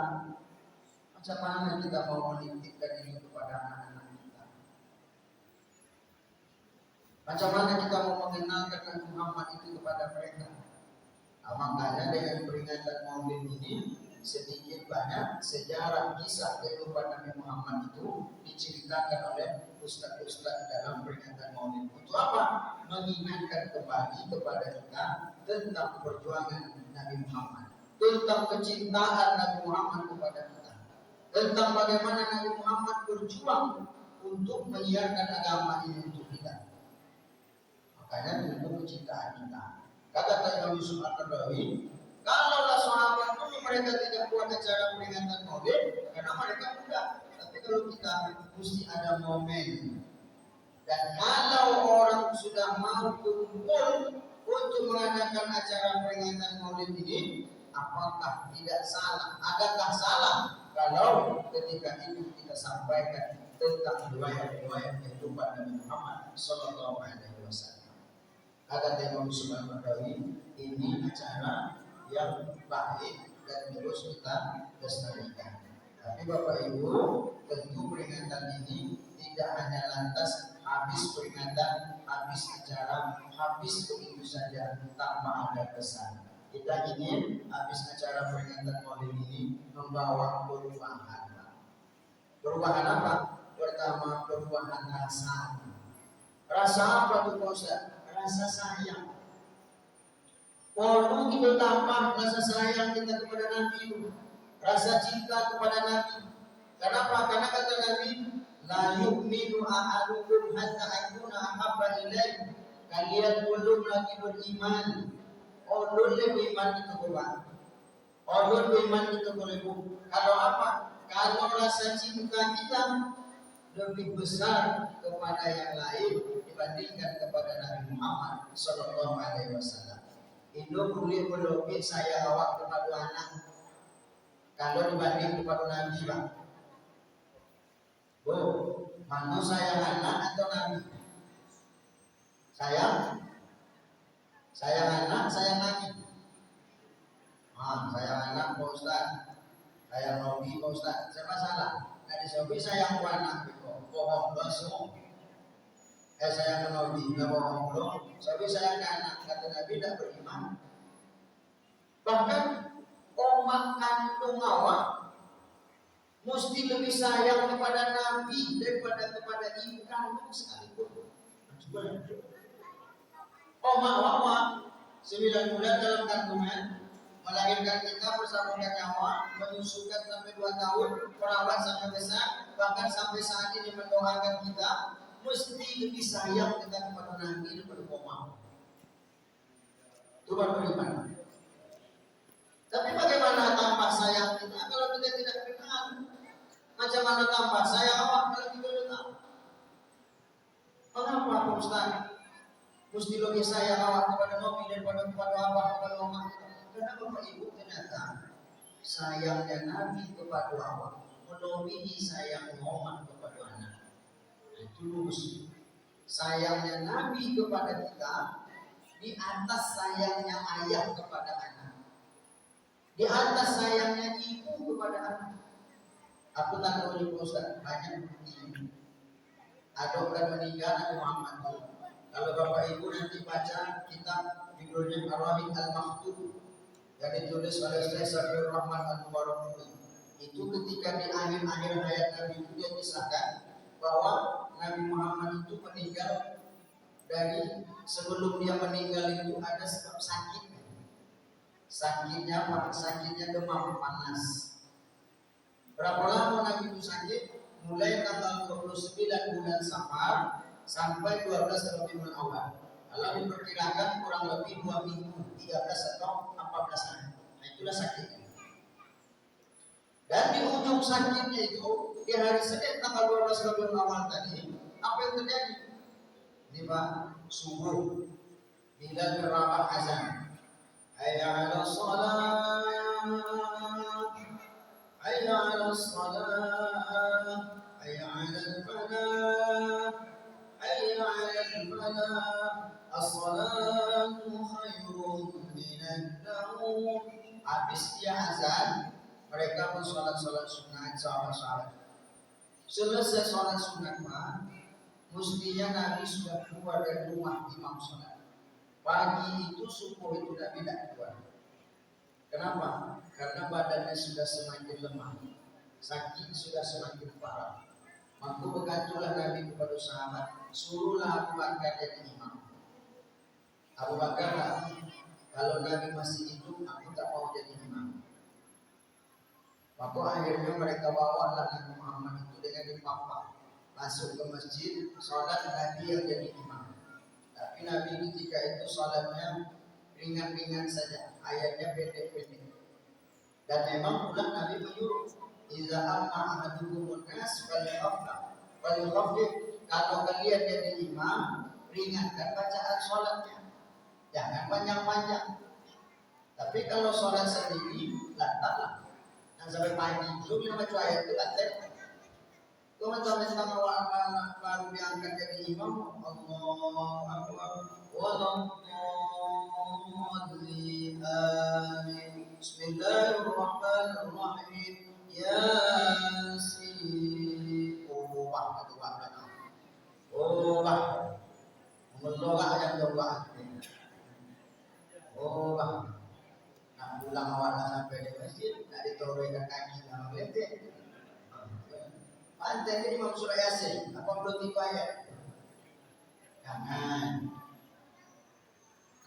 macam mana kita mau menitipkan ini kepada anak-anak kita? Macam mana kita mau mengenalkan Nabi Muhammad itu kepada mereka? Nah, makanya dengan peringatan Maulid ini sedikit banyak sejarah kisah kehidupan Nabi Muhammad itu diceritakan oleh ustaz-ustaz dalam peringatan Maulid. Untuk apa? Mengingatkan kembali kepada kita tentang perjuangan Nabi Muhammad, tentang kecintaan Nabi Muhammad kepada kita, tentang bagaimana Nabi Muhammad berjuang untuk menyiarkan agama ini untuk kita. Makanya tumbuh kecintaan kita. Kata Imam Yusuf Al-Qaradawi, kalaulah sahabat dulu mereka tidak buat acara peringatan Maulid karena mereka muda. Tapi kalau kita mesti ada momen. Dan kalau orang sudah mau kumpul untuk mengadakan acara peringatan Maulid ini, apakah tidak salah? Adakah salah kalau ketika itu kita sampaikan tentang riwayat-riwayat kehidupan Nabi Muhammad Sallallahu Alaihi Wasallam? Kata Imam Subhan Badawi, ini acara yang baik dan terus kita lestarikan. Tapi Bapak Ibu, tentu peringatan ini tidak hanya lantas habis peringatan, habis acara, habis begitu saja tanpa ada pesan. Kita ingin habis acara peringatan Maulid ini membawa perubahan. Perubahan apa? Pertama, perubahan rasa. Rasa apa tuh Pak Ustaz? Rasa sayang. Perlu kita tambah rasa sayang kita kepada Nabi, rasa cinta kepada Nabi. Kenapa? Karena kata Nabi, la yu'minu ahadukum hatta akuna ahabba ilaihi. Kalian belum lagi beriman. Ulun lebih iman itu berubah. Ulun beriman itu berubah. Kalau apa? Kalau rasa cinta kita lebih besar kepada yang lain dibandingkan kepada Nabi Muhammad Sallallahu Alaihi Wasallam. Itu boleh berlebih saya awak kepada anak. Kalau dibanding kepada Nabi, Pak. Mana saya anak atau Nabi? Saya anak, saya Nabi. Saya anak Pak Ustaz. Saya Nabi Pak Ustaz. Saya masalah. Nah disobi saya anak itu. Bohong dosa. Saya Nabi, nggak bohong dong. Sobi saya anak. Kata Nabi tidak beriman. Bahkan omak kandung awak mesti lebih sayang kepada Nabi daripada kepada ibu kandung sekalipun. Omak awak 9 bulan dalam kandungan, melahirkan kita bersama nyawa, menyusukan sampai 2 tahun, perawat sampai besar, bahkan sampai saat ini mendoakan kita, mesti lebih sayang kita kepada Nabi daripada omak. Itu baru beriman. Tapi bagaimana tambah sayang kita kalau kita tidak kenal? Macam mana tambah sayang awak kalau kita tidak tahu? Mengapa Pak Ustaz? Mesti lebih sayang awak kepada Nabi daripada kepada awak kepada umat kita. Karena Bapak Ibu ternyata sayangnya Nabi kepada awak melebihi sayang umat kepada anak. Itu lurus. Sayangnya Nabi kepada kita di atas sayangnya ayah kepada anak. Di atas sayangnya ibu kepada anak. Aku tak tahu Pak Ustaz, banyak bukti. Ada orang meninggal Nabi Muhammad. Kalau Bapak Ibu nanti baca kitab judulnya Ar-Rahim Al-Maktub yang ditulis oleh Syekh Safiur Rahman Al-Mubarakuri. Itu ketika di akhir-akhir hayat Nabi itu dia kisahkan bahwa Nabi Muhammad itu meninggal dari sebelum dia meninggal itu ada sebab sakit. Sakitnya apa? Sakitnya demam panas. Berapa lama Nabi itu sakit? Mulai tanggal 29 bulan Safar sampai 12 Rabiul Awal. Kalau diperkirakan kurang lebih 2 minggu, 13 atau 14 hari. Nah itulah sakitnya. Dan di ujung sakitnya itu, di hari Senin tanggal 12 Rabiul Awal tadi, apa yang terjadi? Ini Pak, subuh, bila berabah azan. Hayya 'alas shalah, hayya 'alas shalah, hayya 'alal falah, hayya 'alal falah, as-salatu khairun minan naum. Habis dia azan, mereka pun sholat-sholat sunat, sahabat-sahabat. Selesai sholat sunat, mestinya Nabi sudah keluar dari rumah imam sholat. Pagi itu subuh itu Nabi tidak keluar. Kenapa? Karena badannya sudah semakin lemah, sakit sudah semakin parah. Maka berkatalah Nabi kepada sahabat, suruhlah Abu Bakar jadi imam. Abu Bakar, kalau Nabi masih hidup, aku tak mau jadi imam. Maka akhirnya mereka bawalah Nabi Muhammad itu dengan dipapa masuk ke masjid, sholat Nabi yang jadi imam. Tapi Nabi ketika itu sholatnya ringan-ringan saja, ayatnya pendek-pendek. Dan memang pula Nabi menyuruh, "Idza amma ahadukum an-nas falyukhaffif." Kalau kalian jadi imam, ringankan bacaan sholatnya, jangan panjang-panjang. Tapi kalau sholat sendiri, lantaklah. Dan sampai pagi belum yang baca ayat itu lantak. Kalau tentang awal baru diangkat jadi imam, Allah Akbar, Wallahuadli, Amin. Bismillahirrahmanirrahim. Yasin. Oh, wah, itu wah. Oh, wah. Menolak yang doa. Oh, wah. Nak pulang awak sampai di masjid, nak ditorehkan kaki sama letek. Pantai ini Imam Surah Yasin, 83 ayat. Jangan.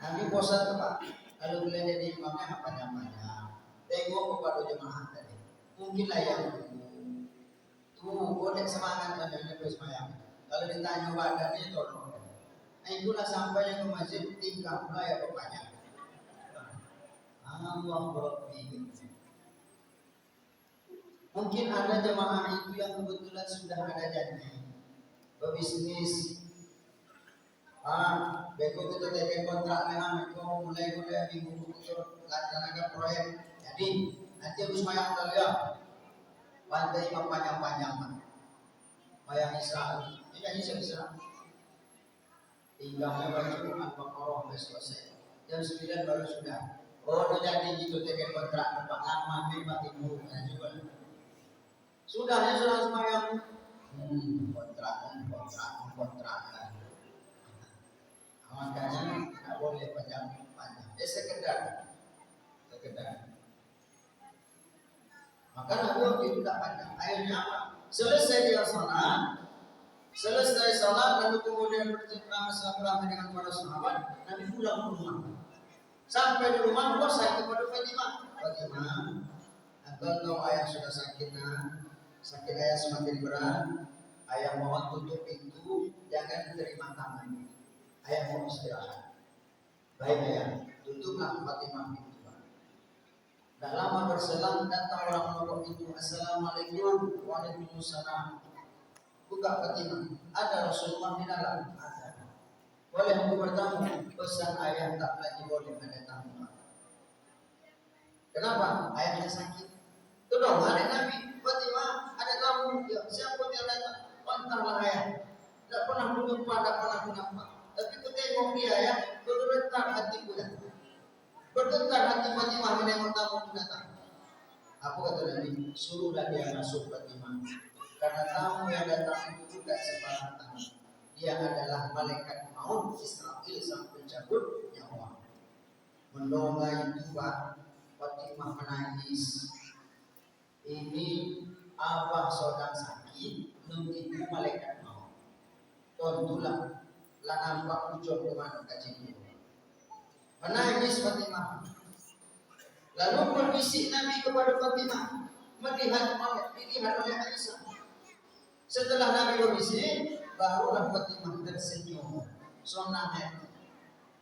Nabi bosan tuh Pak. Kalau boleh jadi imamnya apa namanya? Tengok kepada jemaah tadi. Mungkinlah yang tuh boleh semangat dan terus semangat. Kalau ditanya badannya tolong. Nah itulah sampai ke masjid tinggal pula ya bapaknya. Allah Rabbi. Mungkin ada jemaah itu yang kebetulan sudah ada janji berbisnis. Beko kita take kontrak dengan itu mulai minggu itu laksanakan proyek. Jadi nanti harus mayang kalian. Pantai yang panjang-panjang. Mayang Isra. Ini Isra. Tinggalnya baju Al-Baqarah selesai. Jam 9 baru sudah. Oh, jadi gitu take kontrak tempat lama memang ibu juga. Sudahnya sudah semayang kontrak. Makanya tidak boleh panjang-panjang. Sekedar. Maka Nabi waktu itu tidak panjang. Akhirnya apa? Selesai dia salat, lalu kemudian bersilaturahmi dengan para sahabat. Nabi pulang ke rumah. Sampai di rumah saya kepada Fatimah. Kalau ayah sudah sakit ayah semakin berat, ayah mohon tutup pintu, jangan terima tamu. Ayah mau istirahat. Baik ayah, tutuplah Fatimah pintu. Tak lama berselang datang orang mengetuk pintu. Assalamualaikum. Waalaikumsalam. Buka Fatimah. Ada Rasulullah di dalam. Ada. Boleh aku bertamu? Pesan ayah tak lagi boleh ada tamu. Kenapa? Ayahnya sakit. Itu dong, ada Nabi Fatimah, ada tamu. Ya, siapa yang datang? Pantanglah ayah. Tak pernah berjumpa, tak pernah kenapa. Tapi aku tengok dia ya, bergetar hatiku ya. Bergetar hati Fatimah menengok tamu itu datang. Apa kata Nabi? Suruhlah dia masuk Fatimah. Karena tamu yang datang itu juga sembarang tamu. Dia adalah malaikat maut Israfil sang pencabut nyawa. Mendongga itu Pak, Fatimah menangis. Ini abah saudara sakit, menunggu malaikat maut. Tentulah lah nampak ujung kemana kajian. Menangis Fatimah. Lalu berbisik Nabi kepada Fatimah, dilihat oleh Aisyah. Setelah Nabi berbisik, barulah Fatimah tersenyum, senang hati.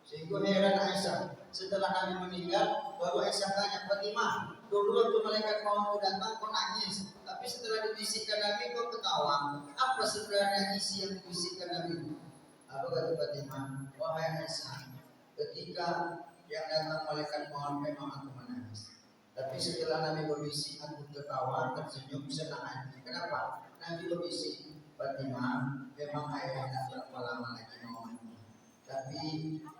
Sehingga heran Aisyah. Setelah Nabi meninggal, baru Aisyah tanya Fatimah, dulu waktu malaikat maut datang kau nangis, tapi setelah dibisikkan Nabi kau ketawa. Apa sebenarnya isi yang dibisikkan Nabi? Apa kata Fatimah? Wahai Aisyah, ketika yang datang malaikat maut memang aku menangis. Tapi setelah Nabi berbisik, aku tertawa, tersenyum, senang hati. Kenapa? Nabi berbisik, Fatimah, memang ayah tidak berapa lama lagi mau mati. Tapi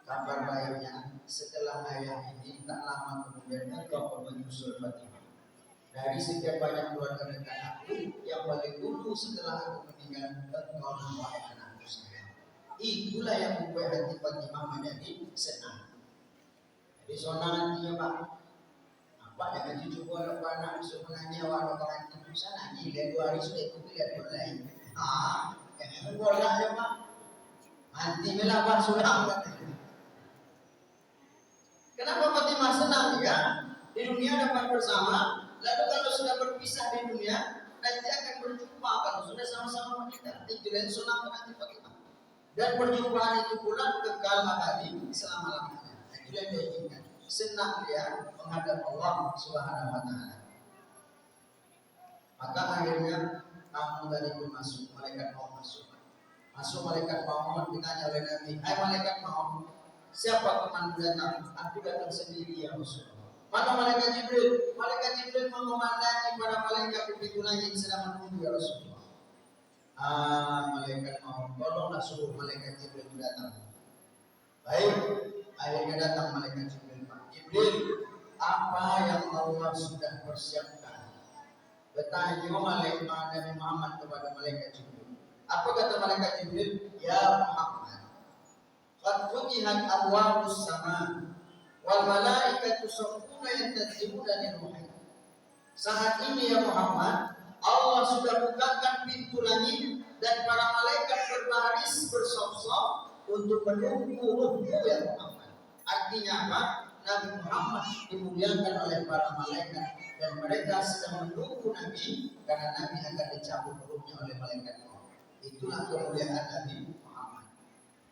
kabar baiknya, setelah ayah ini tak lama kemudian engkau menyusul Fatimah. Dari sekian banyak keluarga dekat aku, yang paling dulu setelah aku meninggal, engkau wahai anakku sayang. Itulah yang membuat hati Fatimah menjadi senang. Jadi senang hatinya Pak. Apa dengan cucu anak anak besok mengaji awal orang itu sana ni lihat 2 hari sudah ikut lihat bola ini. Jangan bola aja Pak. Mati melabah sudah. Kenapa Fatimah senang ya? Di dunia dapat bersama, lalu kalau sudah berpisah di dunia, nanti akan berjumpa kalau sudah sama-sama menikah. Itu yang senang nanti Fatimah. Dan perjumpaan itu pula kekal abadi selama-lamanya. Itu yang dia inginkan. Senang dia menghadap Allah Subhanahu wa taala. Maka akhirnya tamu tadi pun masuk, malaikat maut masuk. Masuk malaikat maut, ditanya oleh Nabi, "Hai malaikat maut, siapa teman datang?" "Aku datang sendiri ya Rasulullah." Mana malaikat Jibril? Malaikat Jibril mengomandangi para malaikat di pintu langit sedang menunggu ya Rasulullah. Malaikat mau tolonglah suruh malaikat Jibril itu datang. Baik, akhirnya datang malaikat Jibril. Jibril, apa yang Allah sudah persiapkan? Bertanya malaikat Nabi Muhammad kepada malaikat Jibril. Apa kata malaikat Jibril? Ya Muhammad, qad futihat abwabus sama wal malaikatu saffuna yantazibuna liruhi. Saat ini ya Muhammad, Allah sudah bukakan pintu langit dan para malaikat berbaris bersop-sop untuk menunggu ruhmu ya Muhammad. Artinya apa? Nabi Muhammad dimuliakan oleh para malaikat dan mereka sedang menunggu Nabi karena Nabi akan dicabut ruhnya oleh malaikat. Itulah kemuliaan Nabi Muhammad.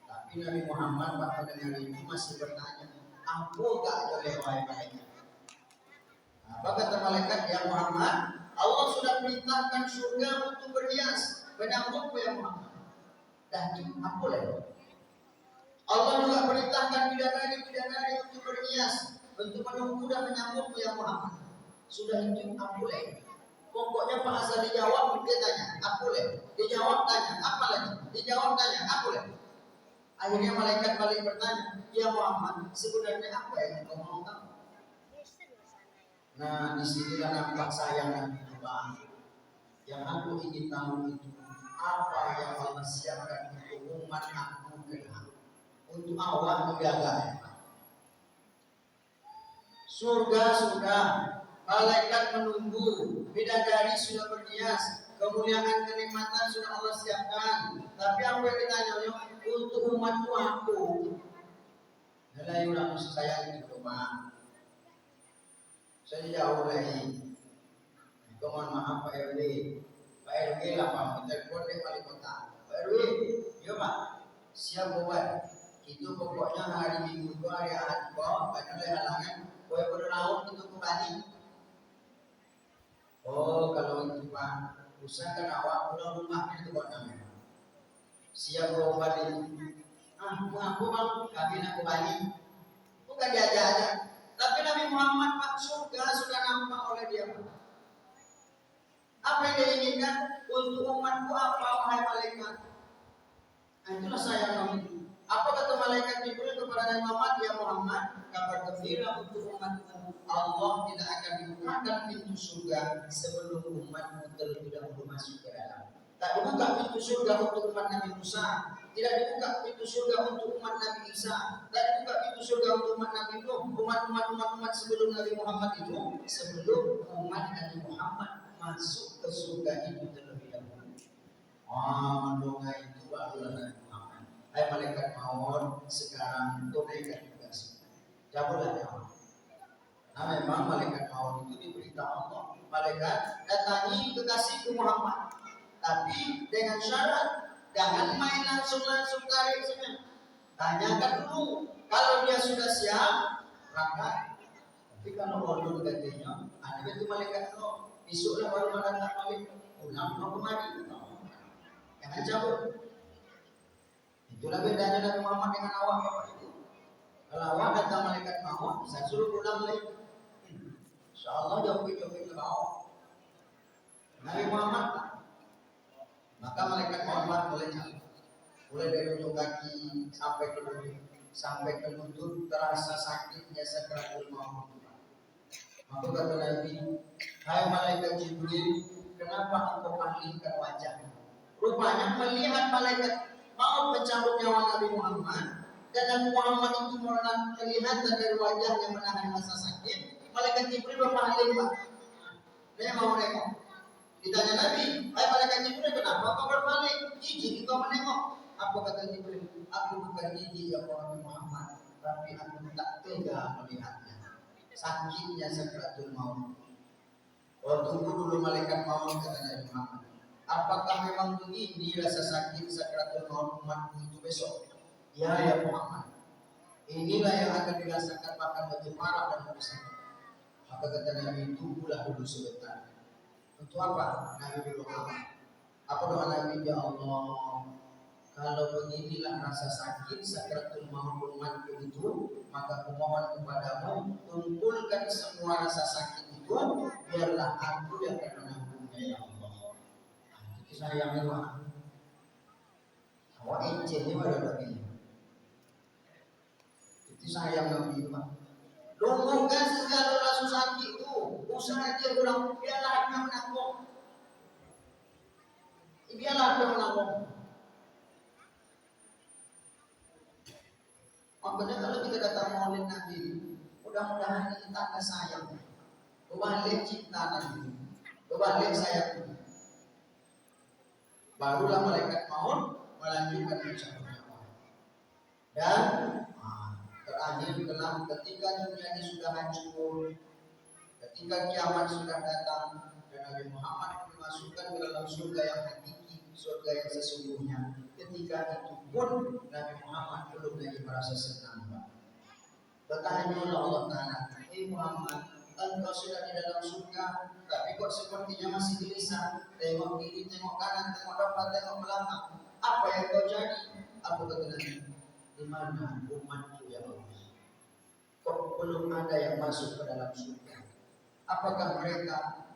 Tapi Nabi Muhammad pada dengar itu masih bertanya, aku gak boleh wahai malaikat. Apa kata malaikat? Ya Muhammad, Allah sudah perintahkan surga untuk berhias menyambutmu ya Muhammad. Dan itu aku boleh. Allah juga perintahkan bidadari-bidadari untuk berhias, untuk menunggu dan menyambutmu ya Muhammad. Sudah itu aku boleh. Pokoknya Pak Asal dijawab, dia tanya, aku boleh. Dijawab tanya, apa lagi? Dijawab tanya, aku boleh. Akhirnya malaikat balik bertanya, ya Muhammad, sebenarnya apa yang kau mau tahu? Nah, disinilah nampak sayang Nabi Tuhan. Yang aku ingin tahu itu apa yang Allah siapkan untuk umat aku kelak, untuk awak menjaga. Surga sudah, malaikat menunggu, bidadari sudah berhias, kemuliaan kenikmatan sudah Allah siapkan. Tapi apa yang ditanya untuk umatku aku? Nilai ulang saya itu Pak. Saya jauh lagi. Mohon maaf Pak RW. Pak RW lah Pak, telepon deh wali kota. Pak RW, iya Pak. Siap buat. Itu pokoknya hari Minggu itu hari Ahad kok, banyak halangan. Kue berlaut untuk kembali. Oh kalau itu Pak, usahakan awak pulang rumahnya itu buat kami. Siap bawa balik. Aku Bang, kami nak kembali. Bukan diajak aja. Tapi Nabi Muhammad Pak, surga sudah nampak oleh dia Pak. Apa yang dia inginkan untuk umatku apa wahai malaikat? Nah, itulah saya kami. Apa kata malaikat Jibril kepada Nabi Muhammad? Ya Muhammad, kabar gembira untuk umatmu. Allah tidak akan dibukakan pintu surga sebelum umatmu terlebih dahulu masuk ke dalam. Tak dibuka pintu surga untuk umat Nabi Musa, tidak dibuka pintu surga untuk umat Nabi Isa, tak dibuka pintu surga untuk umat Nabi Nuh, umat sebelum Nabi Muhammad itu, sebelum umat Nabi Muhammad masuk ke surga itu terlebih dahulu. Mendoa itu barulah Nabi Muhammad. Hai malaikat maut, sekarang tunaikan tugas. Cabutlah nyawa. Nah memang malaikat maut itu diberitahu Allah. Malaikat datangi kekasihku Muhammad, tapi dengan syarat jangan main langsung tarik saja. Tanyakan dulu. Kalau dia sudah siap, berangkat. Tapi kalau ulun katanya, ada itu malaikat no. Besoklah baru datang balik. Ulang mau kemari. Jangan cabut. Itulah bedanya Nabi Muhammad dengan awak Bapak itu. Kalau awak datang malaikat maut, saya suruh pulang lagi. InsyaAllah jauh-jauh ke bawah. Nabi Muhammad maka malaikat Muhammad boleh cabut. Mulai dari ujung kaki sampai ke lutut terasa sakitnya sakaratul maut. Maka kata Nabi, hai malaikat Jibril, kenapa engkau palingkan wajahmu? Rupanya melihat malaikat mau mencabut nyawa Nabi Muhammad dan Nabi Muhammad itu merenang kelihatan dari wajahnya menahan rasa sakit. Malaikat Jibril berpaling Pak. Dia mau nengok. Ditanya Nabi, hai malaikat Jibril, kenapa kau berpaling? Jijik kau menengok. Apa kata Jibril? Aku bukan jijik ya Nabi Muhammad, tapi aku tak tega melihatnya. Sakitnya sakaratul maut. Tunggu dulu malaikat maut kata Nabi Muhammad. Apakah memang begini rasa sakit sakaratul maut umatku itu besok? Ya Muhammad. Inilah yang akan dirasakan bahkan bagi para dan manusia. Maka kata Nabi, tunggulah dulu sebentar. Untuk apa? Nabi berdoa. Apa doa Nabi? Ya Allah, kalau beginilah rasa sakit sakratul maut umatku itu, maka kumohon kepadamu, kumpulkan semua rasa sakit itu, biarlah aku yang akan menanggungnya ya Allah. Itu saya memang awak encen ni pada bagi. Itu saya memang lumpuhkan segala rasa sakit itu, usaha dia ulang, biarlah dia menanggung. Biarlah dia menanggung. Makanya kalau kita datang maulid Nabi, mudah-mudahan ini tanda sayang, kebalik cinta Nabi, kebalik sayang. Barulah malaikat maut melanjutkan ucapan dan terakhir kelak ketika dunia ini sudah hancur, ketika kiamat sudah datang dan Nabi Muhammad dimasukkan ke dalam surga yang hakiki, surga yang sesungguhnya. Ketika itu pun Nabi Muhammad belum lagi merasa senang. Bertanya Allah Ta'ala, Muhammad, engkau sudah di dalam surga, tapi kok sepertinya masih gelisah. Tengok kiri, tengok kanan, tengok depan, tengok belakang. Apa yang kau jadi? Aku kata Nabi, di mana umatku ya Allah? Kok belum ada yang masuk ke dalam surga? Apakah mereka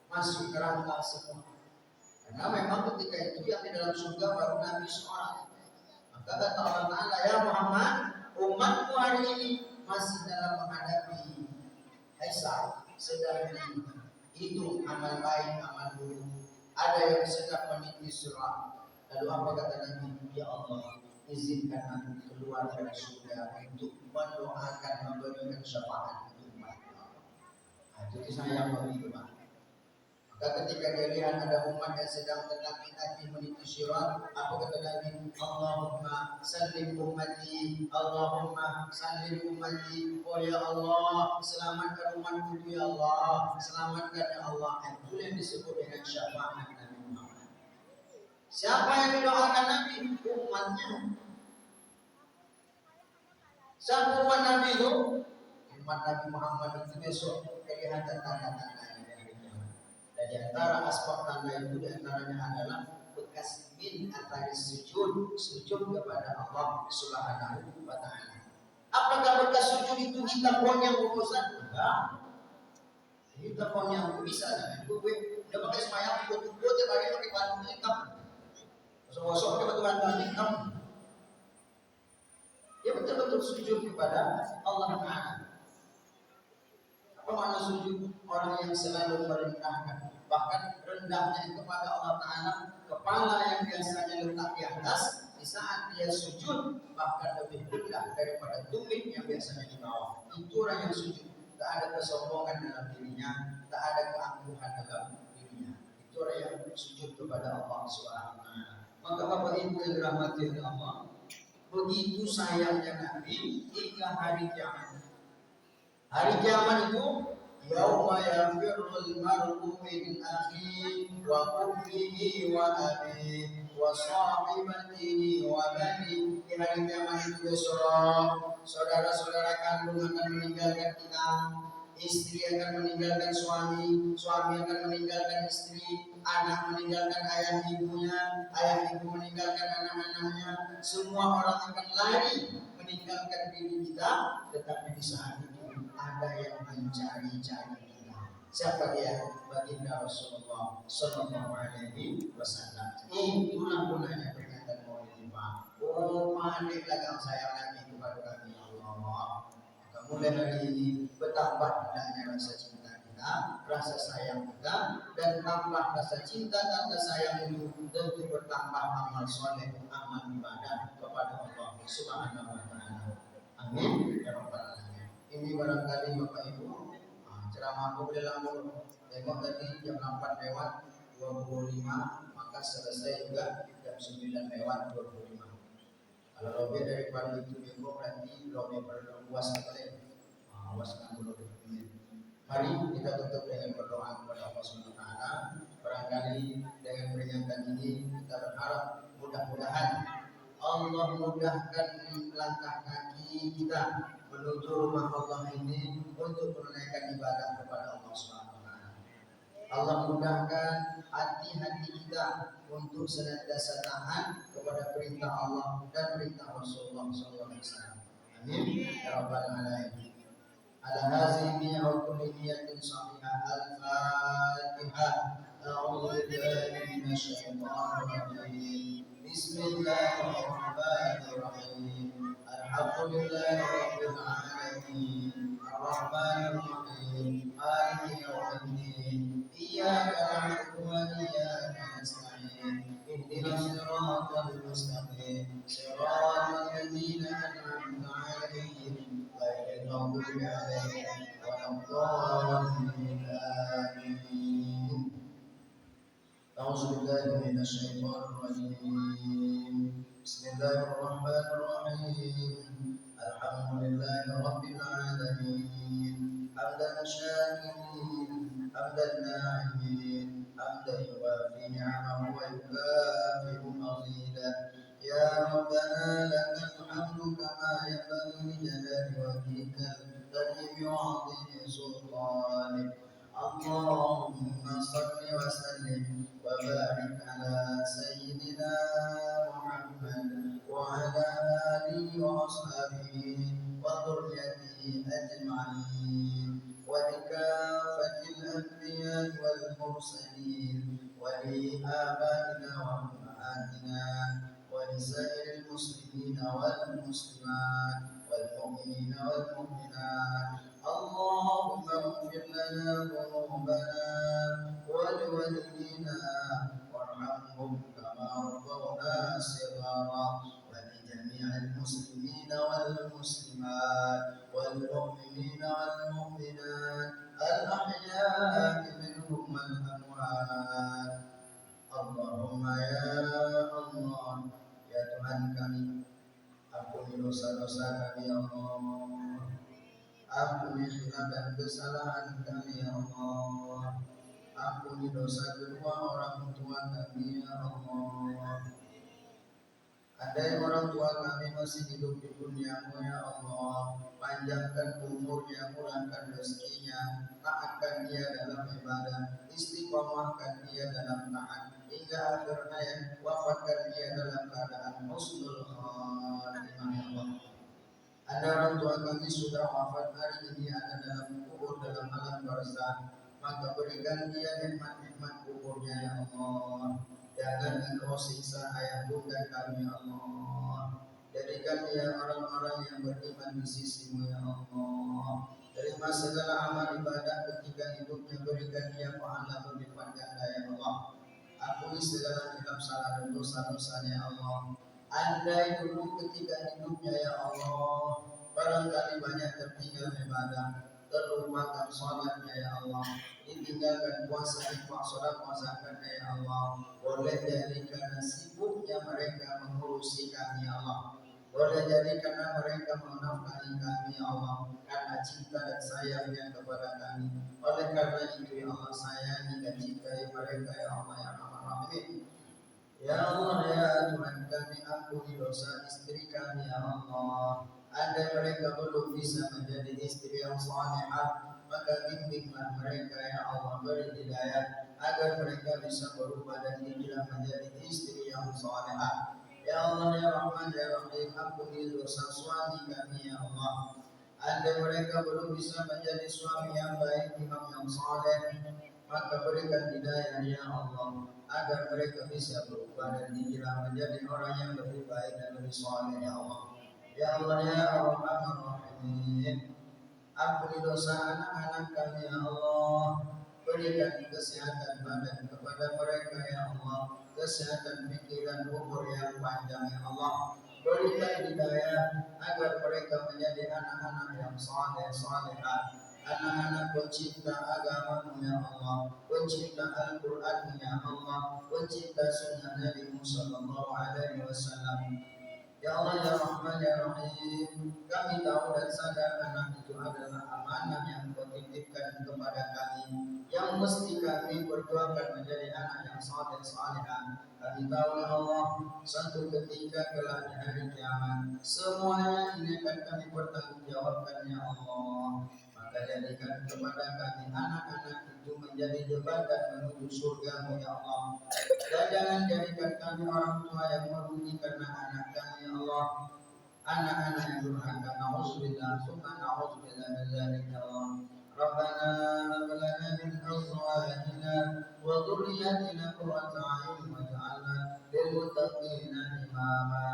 masuk neraka semua? Karena memang ketika itu yang di dalam surga baru Nabi seorang. Maka kata Allah Ta'ala, ya Muhammad, umatku hari ini masih dalam menghadapi hisab, sedang dihitung amal baik, amal buruk. Ada yang sedang meniti surat. Lalu apa kata Nabi? Ya Allah, izinkan aku keluar dari surga untuk mendoakan, memberikan syafaat untuk umatku. Jadi saya begitu, Pak. Maka ketika dia lihat ada umat yang sedang terlaki-laki meniti syirat, apa kata Nabi? Allahumma sallim ummati, Allahumma sallim ummati. Oh ya Allah, selamatkan umatku ya Allah, selamatkan ya Allah. Itu yang disebut dengan syafaat Nabi Muhammad. Siapa yang didoakan Nabi? Umatnya. Siapa umat Nabi itu? Umat Nabi Muhammad itu besok kelihatan tanda-tanda. Dan di antara aspek tanda itu diantaranya adalah bekas min antara sujud kepada Allah Subhanahu wa Ta'ala. Apakah bekas sujud itu hitam pun yang urusan? Enggak. Hitam pun yang bisa jangan gue udah pakai semayang ikut tiap hari pakai batu hitam. Sosok pakai batu hitam. Dia betul-betul sujud kepada Allah Ta'ala. Apa makna sujud? Orang yang selalu merendahkan, bahkan rendahnya kepada Allah Ta'ala, kepala yang biasanya letak di atas, di saat dia sujud bahkan lebih rendah daripada tumit yang biasanya di bawah. Itu orang yang sujud, tak ada kesombongan dalam dirinya, tak ada keangkuhan dalam dirinya. Itu orang yang sujud kepada Allah Subhanahu wa Ta'ala. Maka Bapak Ibu yang dirahmati oleh Allah, begitu sayangnya Nabi hingga hari kiamat. Hari kiamat itu yauma yafirrul mar'u min akhihi wa ummihi wa abihi wa sahibatihi wa banihi. Di hari kiamat itu besok, saudara-saudara kandung akan meninggalkan kita, istri akan meninggalkan suami, suami akan meninggalkan istri, anak meninggalkan ayah ibunya, ayah ibu meninggalkan anak-anaknya. Semua orang akan lari meninggalkan diri kita, tetapi di saat itu ada yang mencari-cari kita. Siapa dia? Baginda Rasulullah Sallallahu Alaihi Wasallam. Itulah gunanya peringatan Maulid Pak. Oh, pandai lagam sayang lagi kepada kami Allah. Maka mulai hari ini bertambah hendaknya rasa cinta kita, rasa sayang kita, dan tambah rasa cinta tanda sayang itu tentu bertambah amal soleh, amal ibadah kepada Allah Subhanahu Wa Taala. Amin. Ya Rabbal Alamin. Ini barangkali Bapak Ibu ceramah aku boleh lama. Tengok tadi jam 8 lewat 25, maka selesai juga jam 9 lewat 25. Kalau lebih daripada itu minggu berarti lebih berpuas sekali. Awas 60 menit. Mari kita tutup dengan berdoa kepada Allah Subhanahu wa Ta'ala. Barangkali dengan peringatan ini kita berharap mudah-mudahan Allah mudahkan langkah kaki kita menuju rumah Allah ini untuk menunaikan ibadah kepada Allah Subhanahu wa Ta'ala. Allah mudahkan hati-hati kita untuk senantiasa taat kepada perintah Allah dan perintah Rasulullah SAW. Amin ya rabbal alamin. على هذه النية وكل نية صحيحة. الفاتحة. أعوذ بالله من الشيطان الرجيم. بسم الله الرحمن الرحيم. الحمد لله رب العالمين الرحمن الرحيم مالك يوم الدين إياك نعبد وإياك نستعين اهدنا الصراط المستقيم صراط الذين أنعمت عليهم غير المغضوب عليهم ولا الضالين آمين. أعوذ بالله من الشيطان الرجيم. بسم الله الرحمن الرحيم. الحمد لله رب العالمين حمدا شاكرين حمدا ناعمين حمدا يوافي نعمه ويكافئ مزيدا. يا ربنا لك الحمد كما ينبغي لجلال وجهك الكريم وعظيم سلطانك. اللهم صل وسلم وبارك على سيدنا محمد وعلى آله وأصحابه وذريته أجمعين ولكافة الأنبياء والمرسلين ولآبائنا وأمهاتنا ولسائر المسلمين والمسلمات والمؤمنين والمؤمنات. اللهم اغفر لنا ذنوبنا ولوالدينا وارحمهم كما ربونا صغارا ولجميع المسلمين والمسلمات والمؤمنين والمؤمنات الأحياء منهم والأموات. Allahumma ya Allah, ya Tuhan kami, ampuni dosa-dosa kami ya Allah, ampuni khilaf dan kesalahan kami ya Allah, ampuni dosa kedua orang tua kami ya Allah. Andai orang tua kami masih hidup di duniamu ya Allah, panjangkan umurnya, murahkan rezekinya, taatkan dia dalam ibadah, istiqomahkan dia dalam taat hingga akhir hayat, wafatkan dia dalam keadaan husnul khatimah ya Allah. Ada orang tua kami sudah wafat hari ini, ada dalam kubur dalam alam barzakh, maka berikan dia nikmat-nikmat kuburnya ya Allah. Jangan engkau siksa ayah bunda kami ya Allah. Jadikan dia orang-orang yang beriman di sisimu ya Allah. Terima segala amal ibadah ketika hidupnya, berikan dia pahala berlipat ganda ya Allah. Ampuni segala hilaf salah dan dosa-dosanya ya Allah. Andai dulu ketika hidupnya ya Allah, barangkali banyak tertinggal ibadah, terlupakan sholatnya ya Allah, ditinggalkan puasa, infak, solat, zakatnya ya Allah. Boleh jadi karena sibuknya mereka mengurusi kami ya Allah. Boleh jadi karena mereka menafkahi kami ya Allah, karena cinta dan sayangnya kepada kami. Oleh karena itu ya Allah, sayangi dan cintai mereka ya Allah ya Rahman. Ya Allah ya Tuhan kami, ampuni dosa istri kami ya Allah. Andai mereka belum bisa menjadi istri yang salihah, maka bimbinglah mereka ya Allah, beri hidayah agar mereka bisa berubah dan hijrah menjadi istri yang salihah. Ya Allah ya Rahman ya Rahim, ampuni dosa suami kami ya Allah. Andai mereka belum bisa menjadi suami yang baik, imam yang saleh, maka berikan hidayah ya Allah agar mereka bisa berubah dan hijrah menjadi orang yang lebih baik dan lebih saleh ya Allah. Ya Allah ya Arhamar Rahimin, ampuni dosa anak-anak kami ya Allah. Berikan kesehatan badan kepada mereka ya Allah, kesehatan pikiran, umur yang panjang ya Allah. Berikan hidayah agar mereka menjadi anak-anak yang saleh-salehah, anak-anak pencinta agama ya Allah, pencinta Al-Quran ya Allah, pencinta sunnah Nabi Sallallahu Alaihi Wasallam. Ya Allah ya Rahman ya Rahim, kami tahu dan sadar anak itu adalah amanah yang Kau titipkan kepada kami, yang mesti kami perjuangkan menjadi anak yang saleh salehah. Kami tahu ya Allah, suatu ketika kelak di hari kiamat, semuanya ini akan kami pertanggungjawabkan ya Allah. Maka jadikan kepada kami anak-anak itu menjadi jembatan menuju surga ya Allah. Dan jangan jadikan kami orang tua yang merugi karena anak kami ya Allah. Anak-anak yang durhaka, na'udzubillah, summa na'udzubillah min dzalika ya Allah. Rabbana hab lana min azwajina wa dhurriyyatina qurrata a'yun waj'alna lil muttaqina imama.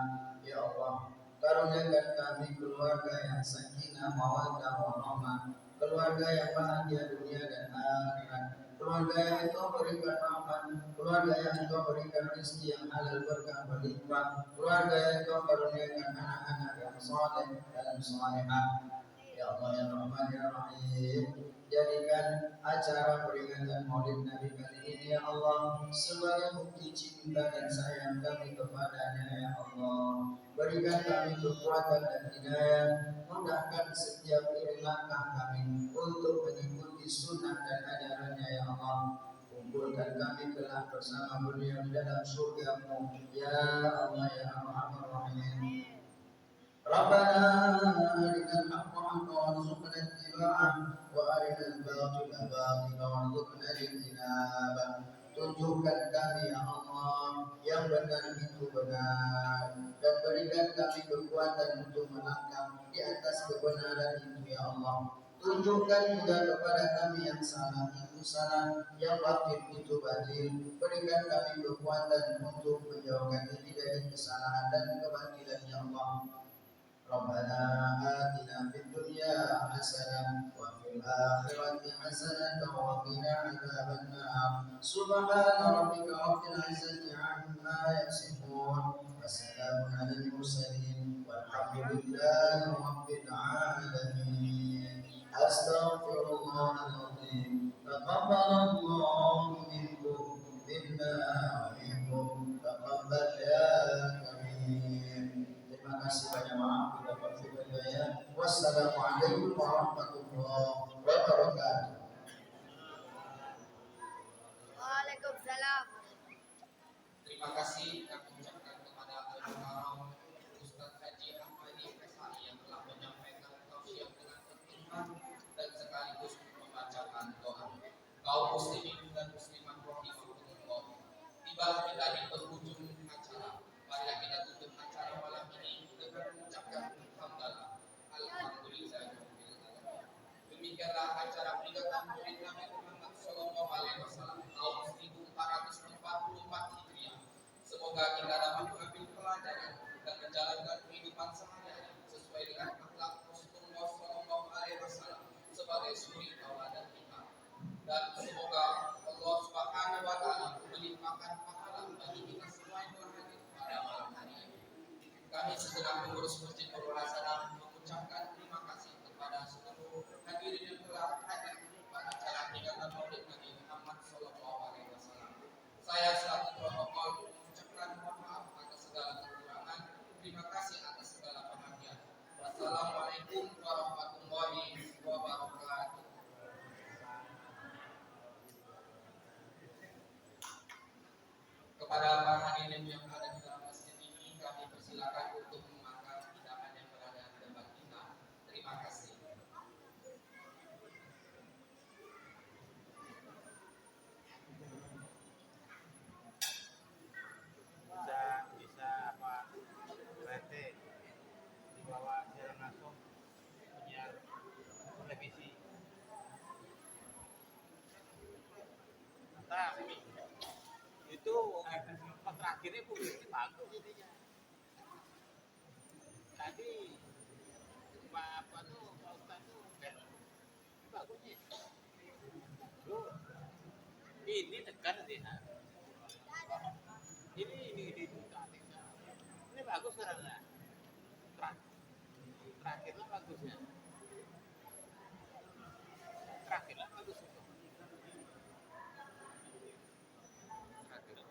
Ya Allah, karuniakan kami keluarga yang sakinah, mawaddah, warahmah, keluarga yang bahagia dunia dan akhirat, keluarga yang Engkau berikan rahmat, keluarga yang Engkau berikan rezeki yang halal berkah berlimpah, keluarga yang Engkau karuniakan anak-anak yang saleh dan salehah. Ya Allah ya Rahman ya Rahim, jadikan acara peringatan Maulid Nabi kali ini ya Allah sebagai bukti cinta dan sayang kami kepadanya ya Allah. Berikan kami kekuatan dan hidayah, mudahkan setiap langkah kami untuk mengikuti sunnah dan ajarannya ya Allah. Kumpulkan kami kelak bersama beliau di dalam surga-Mu ya Allah ya Arhamar Rahimin. Rabbana arinal haqqa haqqan warzuqna ittiba'ah wa arinal batila batila warzuqna ijtinabah. Tunjukkan kami ya Allah yang benar itu benar, dan berikan kami kekuatan untuk melangkah di atas kebenaran itu ya Allah. Tunjukkan juga kepada kami yang salah itu salah, yang batil itu batil. Berikan kami kekuatan untuk menjauhkan diri dari kesalahan dan kebatilan ya Allah. Rabbana atina fid dunya hasanah wa fil akhirati hasanah wa qina adzabannar. Subhana rabbika rabbil izzati amma yasifun wa salamun alal mursalin walhamdulillahi rabbil alamin. Astaghfirullahal azim. Taqabbalallahu minkum minna wa minkum. Taqabbal ya karim. Terima kasih, banyak maaf bila berfirman daya. Wassalamualaikum warahmatullahi wabarakatuh. Waalaikumsalam. Terima kasih kami ucapkan kepada Al-Mukarram Ustaz Haji Ahmadi SHI yang telah menyampaikan tausiah dengan khidmat dan sekaligus membacakan doa. Kaum muslimin dan muslimat rahimahumullah. Tibalah kita di penghujung acara. Mari kita tutup acara malam ini dengan mengucapkan hamdalah. Alhamdulillah. Demikianlah acara peringatan Maulid Nabi Muhammad Sallallahu Alaihi Wasallam tahun 1444 Hijriah. Semoga kita dapat mengambil pelajaran dan menjalankan kehidupan sehari-hari sesuai dengan akhlak Rasulullah Sallallahu Alaihi Wasallam sebagai suri tauladan kita. Dan semoga Allah Subhanahu Wa Taala melimpahkan pahala bagi kita semua yang telah hadir pada malam hari ini. Kami segenap pengurus Masjid Nurul Hasanah mengucapkan terima kasih kepada seluruh hadirin yang telah hadir pada acara peringatan Maulid Nabi Muhammad Sallallahu Alaihi Wasallam. Saya selaku protokol mengucapkan mohon maaf atas segala kekurangan. Terima kasih atas segala perhatian. Wassalamualaikum warahmatullahi wabarakatuh. Kepada para hadirin yang ada di dalam masjid ini, kami persilakan untuk memakan hidangan yang berada di depan kita. Terima kasih. Bisa apa RT dibawa siaran langsung penyiar televisi. Nah, itu terakhirnya publiknya bagus jadinya. Tadi apa tuh Pak Ustaz tuh bagusnya. Loh, ini tekan deh. Ini bagus sekarang lah. Terakhirnya bagusnya.